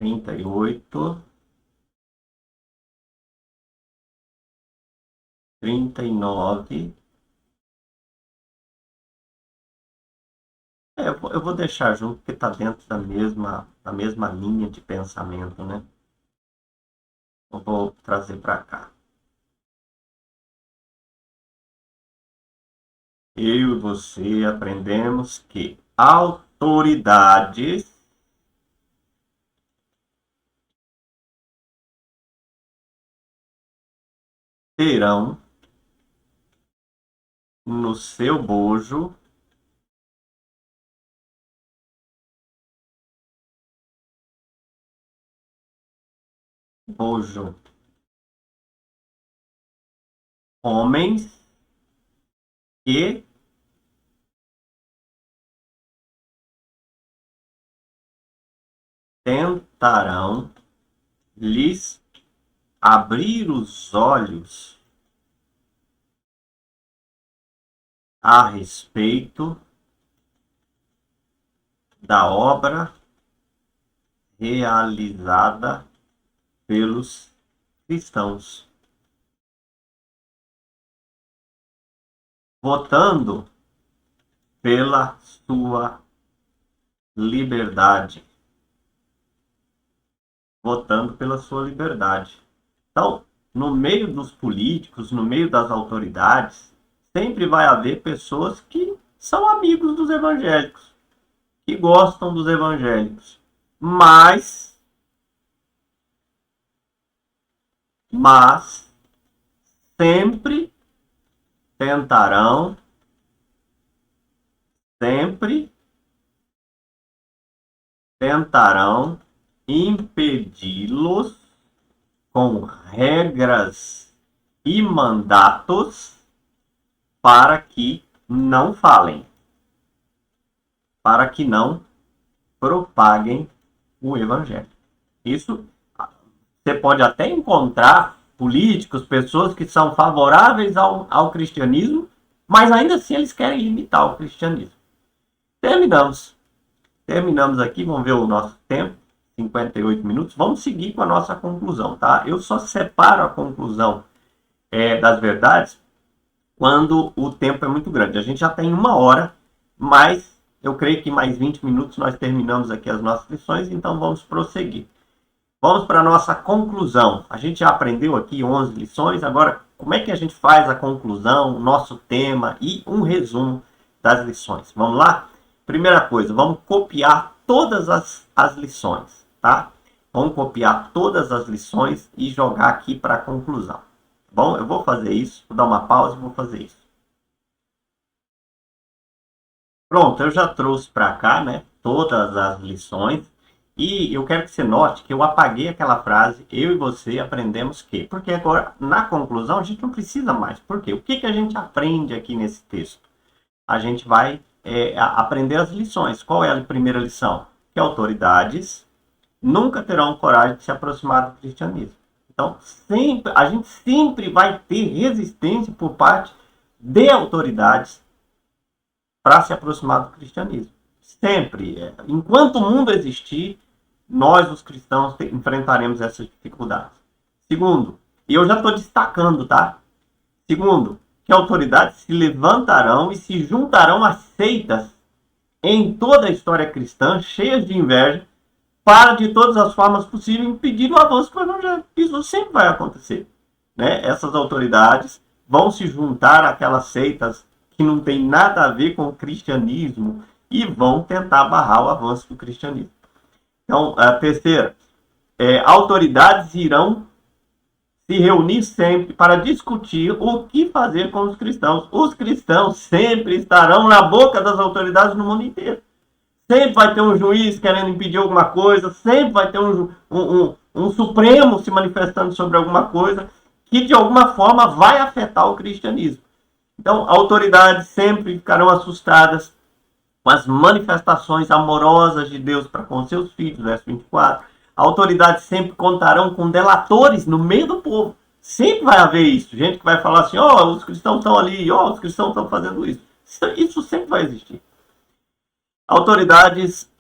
38. 39. Eu vou deixar junto porque está dentro da mesma linha de pensamento, né? Eu vou trazer para cá. Eu e você aprendemos que autoridades terão no seu bojo homens que tentarão lhes abrir os olhos a respeito da obra realizada pelos cristãos, votando pela sua liberdade. Votando pela sua liberdade. Então, no meio dos políticos, no meio das autoridades, sempre vai haver pessoas que são amigos dos evangélicos, que gostam dos evangélicos, mas sempre tentarão, sempre tentarão impedi-los com regras e mandatos para que não falem, para que não propaguem o evangelho. Isso você pode até encontrar políticos, pessoas que são favoráveis ao cristianismo, mas ainda assim eles querem limitar o cristianismo. Terminamos aqui, vamos ver o nosso tempo, 58 minutos. Vamos seguir com a nossa conclusão, tá? Eu só separo a conclusão das verdades quando o tempo é muito grande. A gente já tem 1 hora, mas eu creio que mais 20 minutos nós terminamos aqui as nossas lições, então vamos prosseguir. Vamos para a nossa conclusão. A gente já aprendeu aqui 11 lições, agora como é que a gente faz a conclusão, o nosso tema e um resumo das lições? Vamos lá? Primeira coisa, vamos copiar todas as lições, tá? Vamos copiar todas as lições e jogar aqui para a conclusão. Bom, eu vou fazer isso, vou dar uma pausa e vou fazer isso. Pronto, eu já trouxe para cá, né, todas as lições. E eu quero que você note que eu apaguei aquela frase, eu e você aprendemos que. Porque agora, na conclusão, a gente não precisa mais. Por quê? O que a gente aprende aqui nesse texto? A gente vai aprender as lições. Qual é a primeira lição? Que autoridades nunca terão coragem de se aproximar do cristianismo. Então, a gente sempre vai ter resistência por parte de autoridades para se aproximar do cristianismo. Sempre. Enquanto o mundo existir, nós, os cristãos, enfrentaremos essas dificuldades. Segundo, e eu já estou destacando, tá? Segundo, que autoridades se levantarão e se juntarão a seitas em toda a história cristã, cheias de inveja, para de todas as formas possíveis impedir o avanço do evangelho. Isso sempre vai acontecer, né? Essas autoridades vão se juntar àquelas seitas que não tem nada a ver com o cristianismo e vão tentar barrar o avanço do cristianismo. Então, a terceira, autoridades irão se reunir sempre para discutir o que fazer com os cristãos. Os cristãos sempre estarão na boca das autoridades no mundo inteiro. Sempre vai ter um juiz querendo impedir alguma coisa, sempre vai ter um Supremo se manifestando sobre alguma coisa que de alguma forma vai afetar o cristianismo. Então, autoridades sempre ficarão assustadas com as manifestações amorosas de Deus para com seus filhos, verso 24. Autoridades sempre contarão com delatores no meio do povo. Sempre vai haver isso. Gente que vai falar assim, os cristãos estão ali, os cristãos estão fazendo isso. Isso sempre vai existir. Autoridades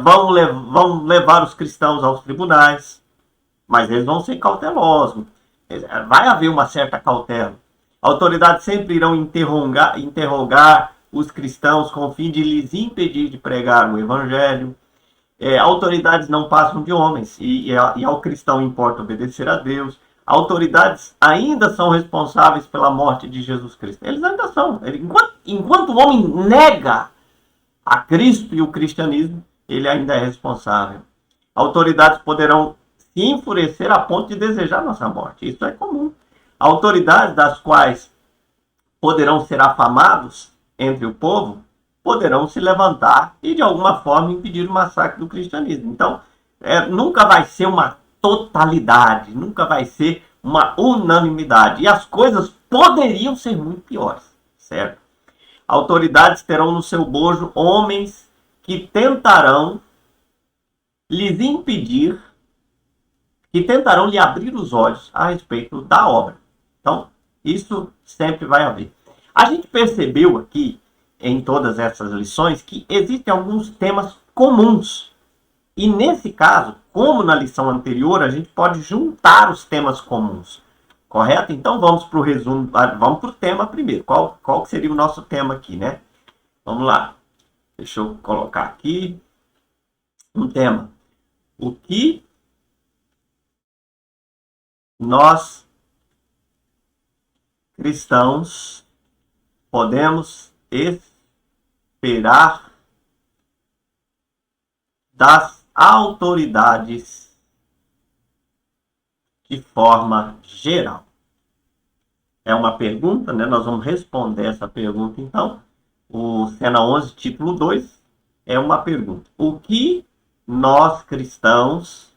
vão levar os cristãos aos tribunais, mas eles vão ser cautelosos. Vai haver uma certa cautela. Autoridades sempre irão interrogar os cristãos com o fim de lhes impedir de pregar o evangelho. Autoridades não passam de homens e ao cristão importa obedecer a Deus. Autoridades ainda são responsáveis pela morte de Jesus Cristo. Eles ainda são. Enquanto o homem nega a Cristo e o cristianismo, ele ainda é responsável. Autoridades poderão se enfurecer a ponto de desejar nossa morte. Isso é comum. Autoridades das quais poderão ser afamados entre o povo, poderão se levantar e de alguma forma impedir o massacre do cristianismo. Então, nunca vai ser uma totalidade, nunca vai ser uma unanimidade. E as coisas poderiam ser muito piores, certo? Autoridades terão no seu bojo homens que tentarão lhes impedir, que tentarão lhe abrir os olhos a respeito da obra. Então, isso sempre vai haver. A gente percebeu aqui, em todas essas lições, que existem alguns temas comuns. E nesse caso, como na lição anterior, a gente pode juntar os temas comuns. Correto? Então vamos para o resumo, vamos para o tema primeiro. Qual seria o nosso tema aqui, né? Vamos lá. Deixa eu colocar aqui um tema. O que nós, cristãos, podemos esperar das autoridades de forma geral? É uma pergunta, né? Nós vamos responder essa pergunta, então. O Cena 11, título 2, é uma pergunta. O que nós cristãos...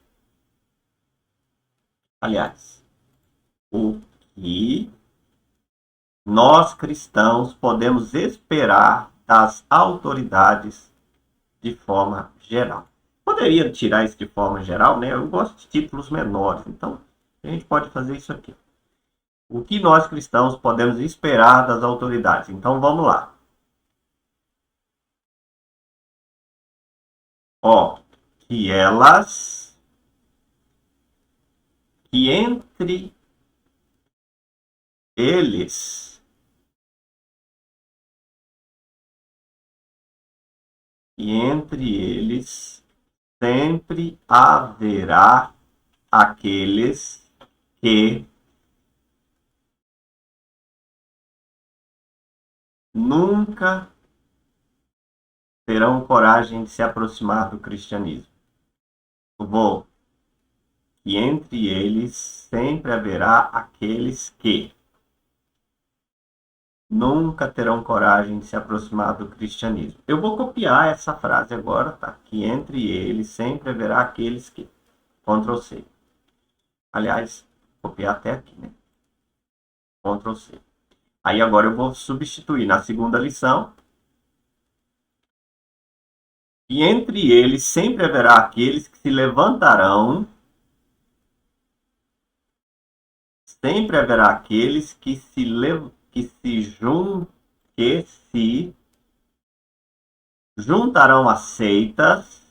Aliás, o que nós cristãos podemos esperar das autoridades de forma geral? Poderia tirar isso de forma geral, né? Eu gosto de títulos menores, então a gente pode fazer isso aqui. O que nós cristãos podemos esperar das autoridades? Então vamos lá. Que elas, que entre eles, sempre haverá aqueles que nunca terão coragem de se aproximar do cristianismo. E entre eles sempre haverá aqueles que nunca terão coragem de se aproximar do cristianismo. Eu vou copiar essa frase agora, tá? Que entre eles sempre haverá aqueles que... Ctrl C. Aliás, copiar até aqui, né? Ctrl C. Aí agora eu vou substituir na segunda lição. E entre eles sempre haverá aqueles que se levantarão. Sempre haverá aqueles que se juntarão a seitas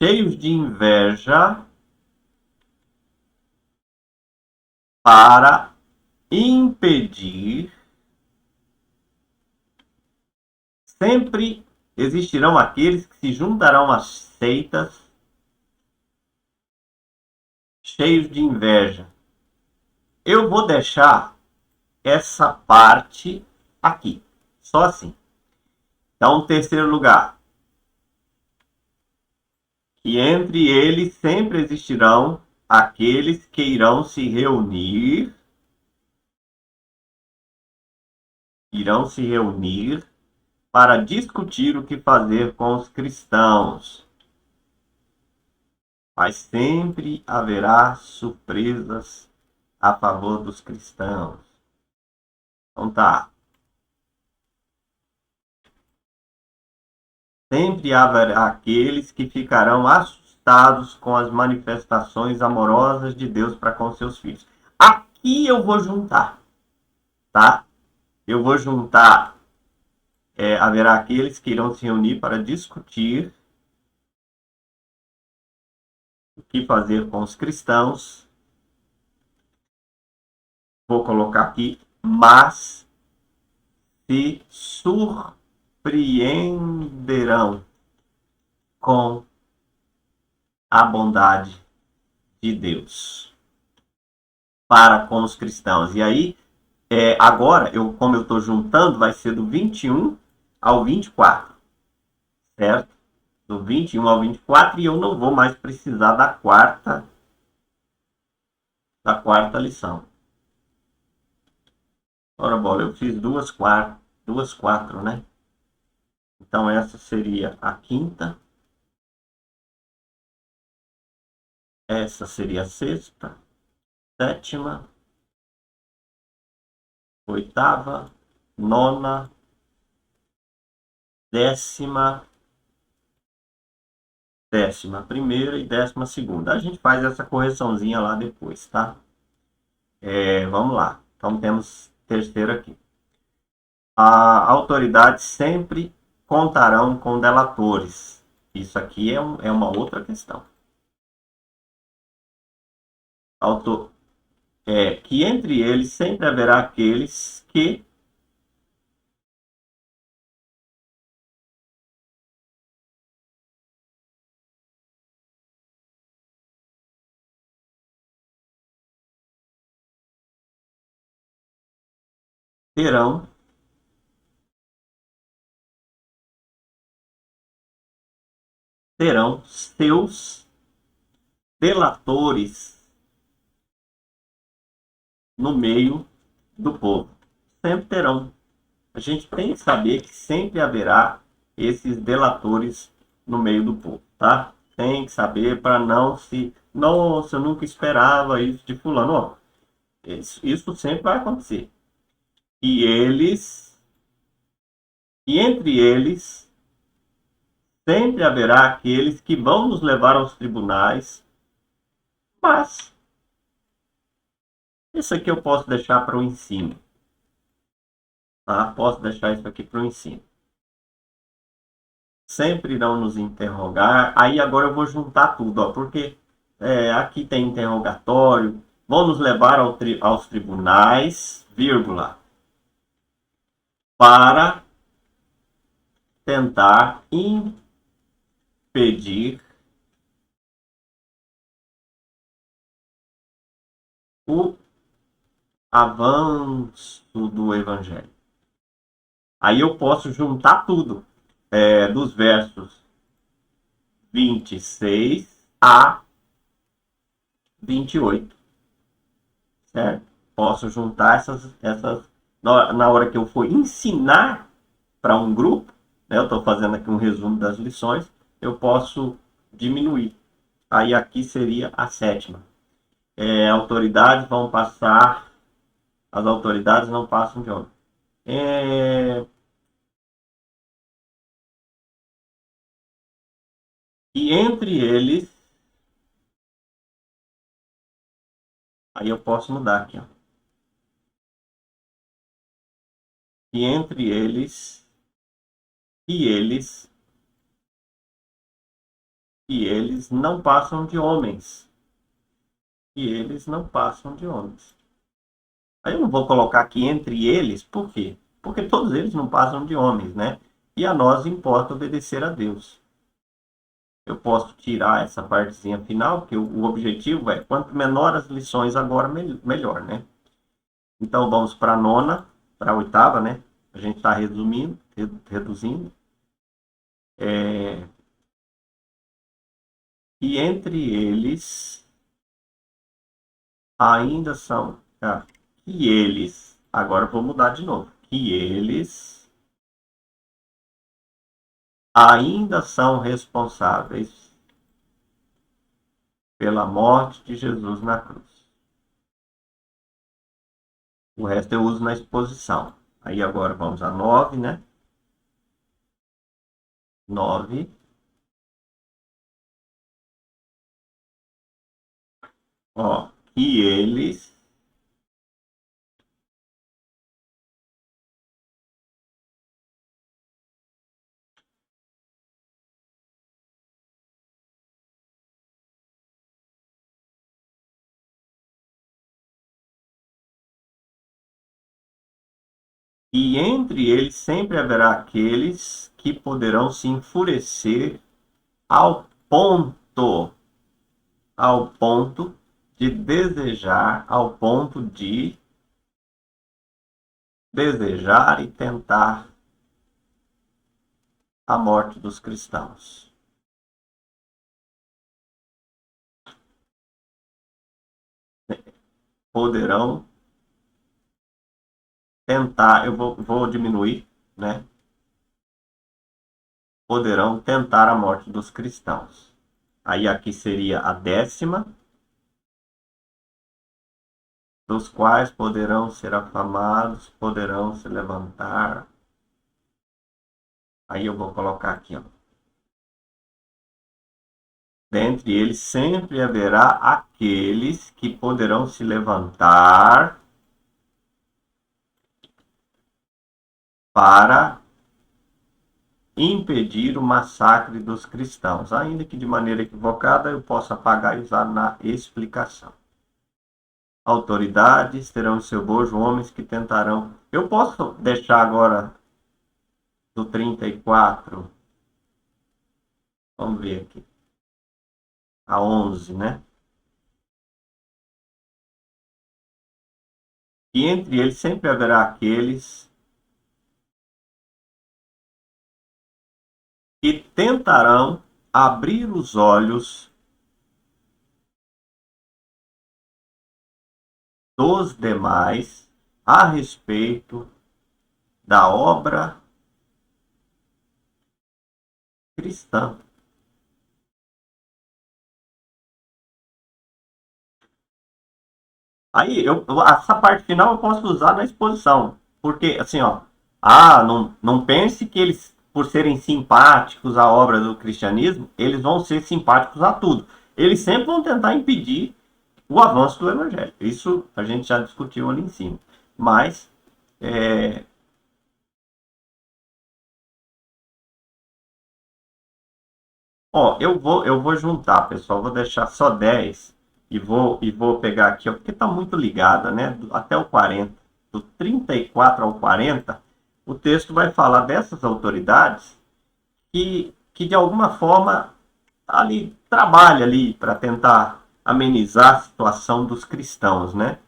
cheios de inveja para impedir sempre existirão aqueles que se juntarão às seitas cheios de inveja. Eu vou deixar essa parte aqui, só assim. Então, terceiro lugar, que entre eles sempre existirão aqueles que irão se reunir para discutir o que fazer com os cristãos. Mas sempre haverá surpresas a favor dos cristãos. Então tá. Sempre haverá aqueles que ficarão assustados com as manifestações amorosas de Deus para com seus filhos. Aqui eu vou juntar, tá? Eu vou juntar, haverá aqueles que irão se reunir para discutir o que fazer com os cristãos. Vou colocar aqui, mas se surpreenderão com a bondade de Deus para com os cristãos. E aí, agora, como eu estou juntando, vai ser do 21 ao 24, certo? Do 21 ao 24, e eu não vou mais precisar da quarta lição. Ora, bola, eu fiz duas quatro, né? Então, essa seria a quinta. Essa seria a sexta, sétima, oitava, nona, décima primeira e 12ª. A gente faz essa correçãozinha lá depois, tá? Vamos lá. Então, temos terceiro aqui. A autoridade sempre contarão com delatores. Isso aqui é uma outra questão. Que entre eles sempre haverá aqueles que terão seus delatores no meio do povo. Sempre terão. A gente tem que saber que sempre haverá esses delatores no meio do povo, tá? Tem que saber para não se... Nossa, eu nunca esperava isso de fulano. Ó, isso sempre vai acontecer. E entre eles, sempre haverá aqueles que vão nos levar aos tribunais, mas isso aqui eu posso deixar para o ensino. Tá? Posso deixar isso aqui para o ensino. Sempre irão nos interrogar. Aí agora eu vou juntar tudo, ó, porque aqui tem interrogatório. Vão nos levar aos tribunais, vírgula, para tentar impedir o avanço do evangelho. Aí eu posso juntar tudo, dos versos 26 a 28, certo? Posso juntar essas na hora que eu for ensinar para um grupo, né? Eu estou fazendo aqui um resumo das lições, eu posso diminuir. Aí aqui seria a 7ª. Autoridades vão passar, as autoridades não passam de homem. E entre eles, aí eu posso mudar aqui, ó. E entre eles, eles não passam de homens. E eles não passam de homens. Aí eu não vou colocar aqui entre eles, por quê? Porque todos eles não passam de homens, né? e a nós importa obedecer a Deus. Eu posso tirar essa partezinha final, porque o objetivo é, quanto menor as lições agora, melhor, né? Então, vamos para a nona, para a oitava, né? A gente está resumindo, reduzindo. E entre eles, ainda são... que eles... Agora eu vou mudar de novo. Que eles ainda são responsáveis pela morte de Jesus na cruz. O resto eu uso na exposição. Aí agora vamos a 9, né? 9. Ó, que eles e entre eles sempre haverá aqueles que poderão se enfurecer ao ponto de desejar, ao ponto de desejar e tentar a morte dos cristãos. Poderão tentar, eu vou diminuir, né? Poderão tentar a morte dos cristãos. Aí aqui seria a 10ª, dos quais poderão ser afamados, poderão se levantar. Aí eu vou colocar aqui, ó. Dentre eles sempre haverá aqueles que poderão se levantar para impedir o massacre dos cristãos, ainda que de maneira equivocada eu possa apagar e usar na explicação. Autoridades terão em seu bojo homens que tentarão. Eu posso deixar agora do 34, vamos ver aqui, a 11, né? E entre eles sempre haverá aqueles que tentarão abrir os olhos dos demais a respeito da obra cristã. Aí, essa parte final eu posso usar na exposição, porque, assim, ó, não pense que eles, por serem simpáticos à obra do cristianismo, eles vão ser simpáticos a tudo. Eles sempre vão tentar impedir o avanço do evangelho. Isso a gente já discutiu ali em cima. Mas, é, ó, eu vou juntar, pessoal. Vou deixar só 10 e vou pegar aqui, ó, porque está muito ligada, né? Até o 40. Do 34 ao 40, o texto vai falar dessas autoridades que de alguma forma ali trabalha ali para tentar amenizar a situação dos cristãos, né?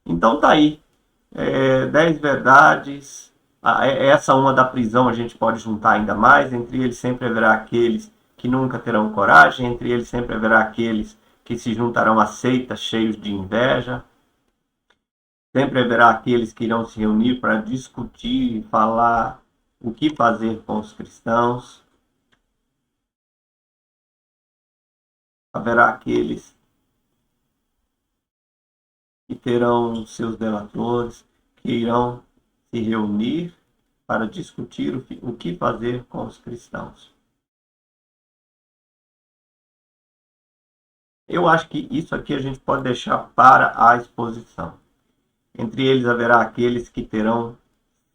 Então tá aí. 10 verdades. Essa uma da prisão a gente pode juntar ainda mais. Entre eles sempre haverá aqueles que nunca terão coragem. Entre eles sempre haverá aqueles que se juntarão a seitas cheios de inveja. Sempre haverá aqueles que irão se reunir para discutir e falar o que fazer com os cristãos. Haverá aqueles que terão seus delatores, que irão se reunir para discutir o que fazer com os cristãos. Eu acho que isso aqui a gente pode deixar para a exposição. Entre eles haverá aqueles que terão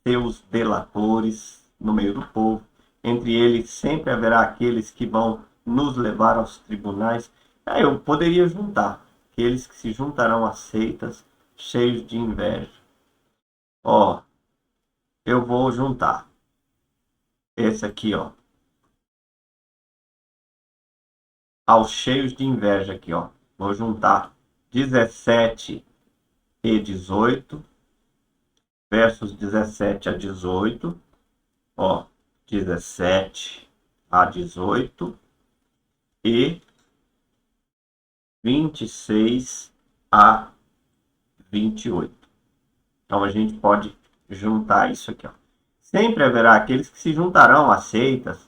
seus delatores no meio do povo. Entre eles sempre haverá aqueles que vão nos levar aos tribunais. Eu poderia juntar aqueles que se juntarão a seitas cheios de inveja. Ó, eu vou juntar. esse aqui, ó. Aos cheios de inveja aqui, ó. Vou juntar 17 e 18, versos 17 a 18, ó, 17 a 18 e 26 a 28. Então a gente pode juntar isso aqui, ó. Sempre haverá aqueles que se juntarão a seitas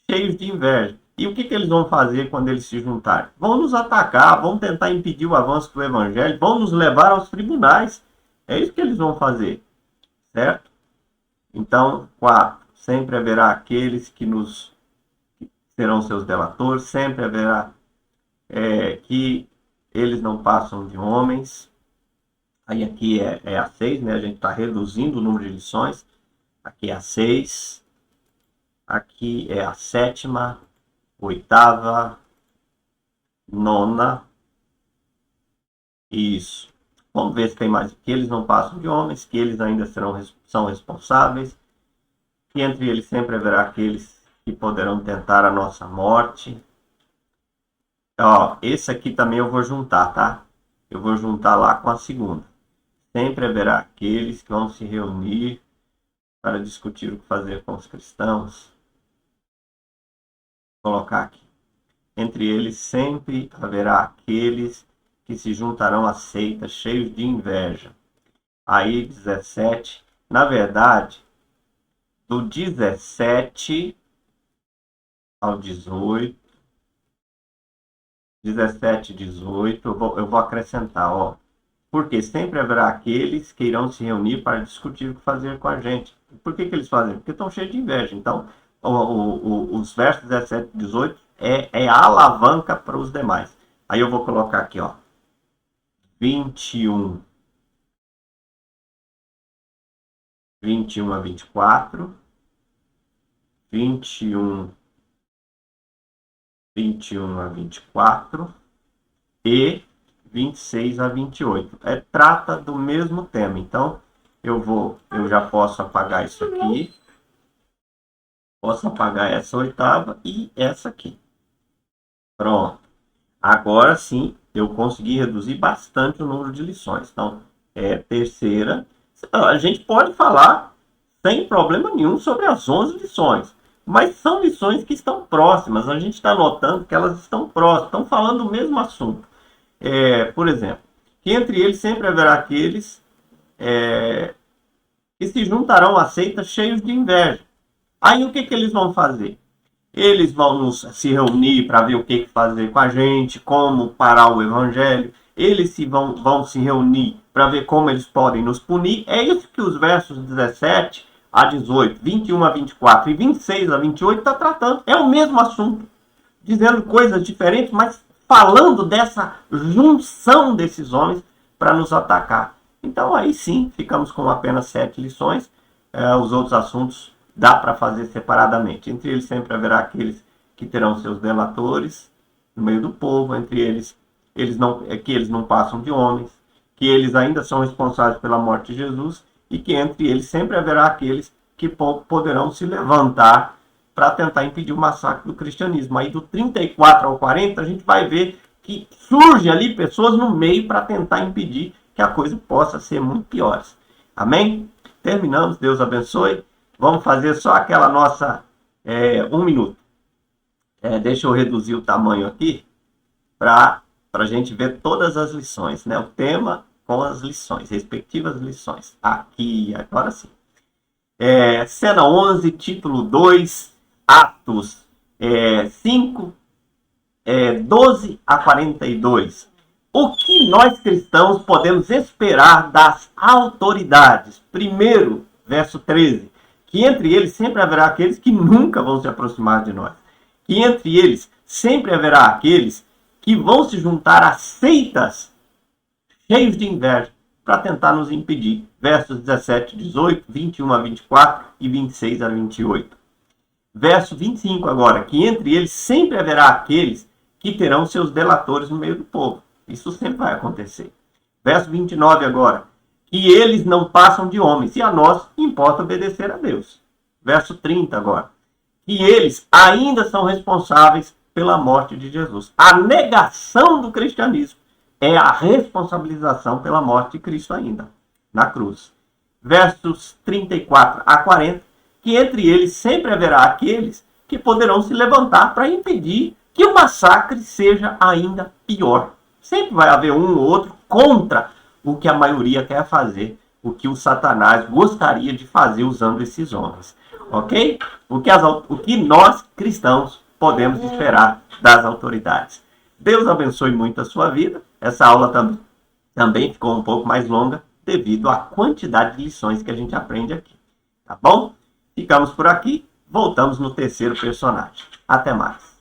cheios de inveja. E o que eles vão fazer quando eles se juntarem? Vão nos atacar, vão tentar impedir o avanço do evangelho, vão nos levar aos tribunais. É isso que eles vão fazer, certo? Então, 4. Sempre haverá aqueles que serão seus delatores, sempre haverá que eles não passam de homens. Aí aqui é a 6, né? A gente está reduzindo o número de lições. Aqui é a 6. Aqui é a 7ª, 8ª, 9ª. Isso. Vamos ver se tem mais. Que eles não passam de homens, que eles ainda são responsáveis, que entre eles sempre haverá aqueles que poderão tentar a nossa morte. Ó, esse aqui também eu vou juntar, tá? Eu vou juntar lá com a 2ª. Sempre haverá aqueles que vão se reunir para discutir o que fazer com os cristãos. Vou colocar aqui. Entre eles sempre haverá aqueles que se juntarão a seitas cheios de inveja. Aí 17. Na verdade, do 17 ao 18, 17 e 18, eu vou acrescentar, ó. Porque sempre haverá aqueles que irão se reunir para discutir o que fazer com a gente. Por que eles fazem? Porque estão cheios de inveja. Então, os versos 17 e 18 é a alavanca para os demais. Aí eu vou colocar aqui, ó. 21 a 24. 21 a 24. E 26 a 28. Trata do mesmo tema. Então, eu já posso apagar isso aqui. Posso apagar essa 8ª e essa aqui. Pronto. Agora sim, eu consegui reduzir bastante o número de lições. Então, terceira. A gente pode falar sem problema nenhum sobre as 11 lições. Mas são lições que estão próximas. A gente está notando que elas estão próximas. Estão falando do mesmo assunto. Por exemplo, que entre eles sempre haverá aqueles que se juntarão a seitas cheios de inveja. Aí o que eles vão fazer? Eles vão se reunir para ver o que fazer com a gente, como parar o evangelho. Eles vão se reunir para ver como eles podem nos punir. É isso que os versos 17 a 18, 21 a 24 e 26 a 28 está tratando. É o mesmo assunto, dizendo coisas diferentes, mas falando dessa junção desses homens para nos atacar. Então aí sim, ficamos com apenas 7 lições. Os outros assuntos dá para fazer separadamente. Entre eles sempre haverá aqueles que terão seus delatores no meio do povo. Entre eles, que eles não passam de homens, que eles ainda são responsáveis pela morte de Jesus, e que entre eles sempre haverá aqueles que poderão se levantar para tentar impedir o massacre do cristianismo. Aí do 34 ao 40, a gente vai ver que surgem ali pessoas no meio para tentar impedir que a coisa possa ser muito pior. Amém? Terminamos, Deus abençoe. Vamos fazer só aquela nossa 1 minuto. Deixa eu reduzir o tamanho aqui para a gente ver todas as lições, né? O tema com as lições, respectivas lições. Aqui, agora sim. Cena 11, título 2, Atos 5, 12 a 42. O que nós cristãos podemos esperar das autoridades? Primeiro, verso 13. Que entre eles sempre haverá aqueles que nunca vão se aproximar de nós. Que entre eles sempre haverá aqueles que vão se juntar a seitas cheios de inveja para tentar nos impedir. Versos 17 a 18, 21 a 24 e 26 a 28. Verso 25 agora. Que entre eles sempre haverá aqueles que terão seus delatores no meio do povo. Isso sempre vai acontecer. Verso 29 agora. Que eles não passam de homens, e a nós importa obedecer a Deus. Verso 30 agora. que eles ainda são responsáveis pela morte de Jesus. A negação do cristianismo é a responsabilização pela morte de Cristo ainda, na cruz. Versos 34 a 40, que entre eles sempre haverá aqueles que poderão se levantar para impedir que o massacre seja ainda pior. Sempre vai haver um ou outro contra o que a maioria quer fazer, o que o Satanás gostaria de fazer usando esses homens. Ok? O que nós, cristãos, podemos esperar das autoridades. Deus abençoe muito a sua vida. Essa aula também ficou um pouco mais longa devido à quantidade de lições que a gente aprende aqui. Tá bom? Ficamos por aqui. Voltamos no terceiro personagem. Até mais.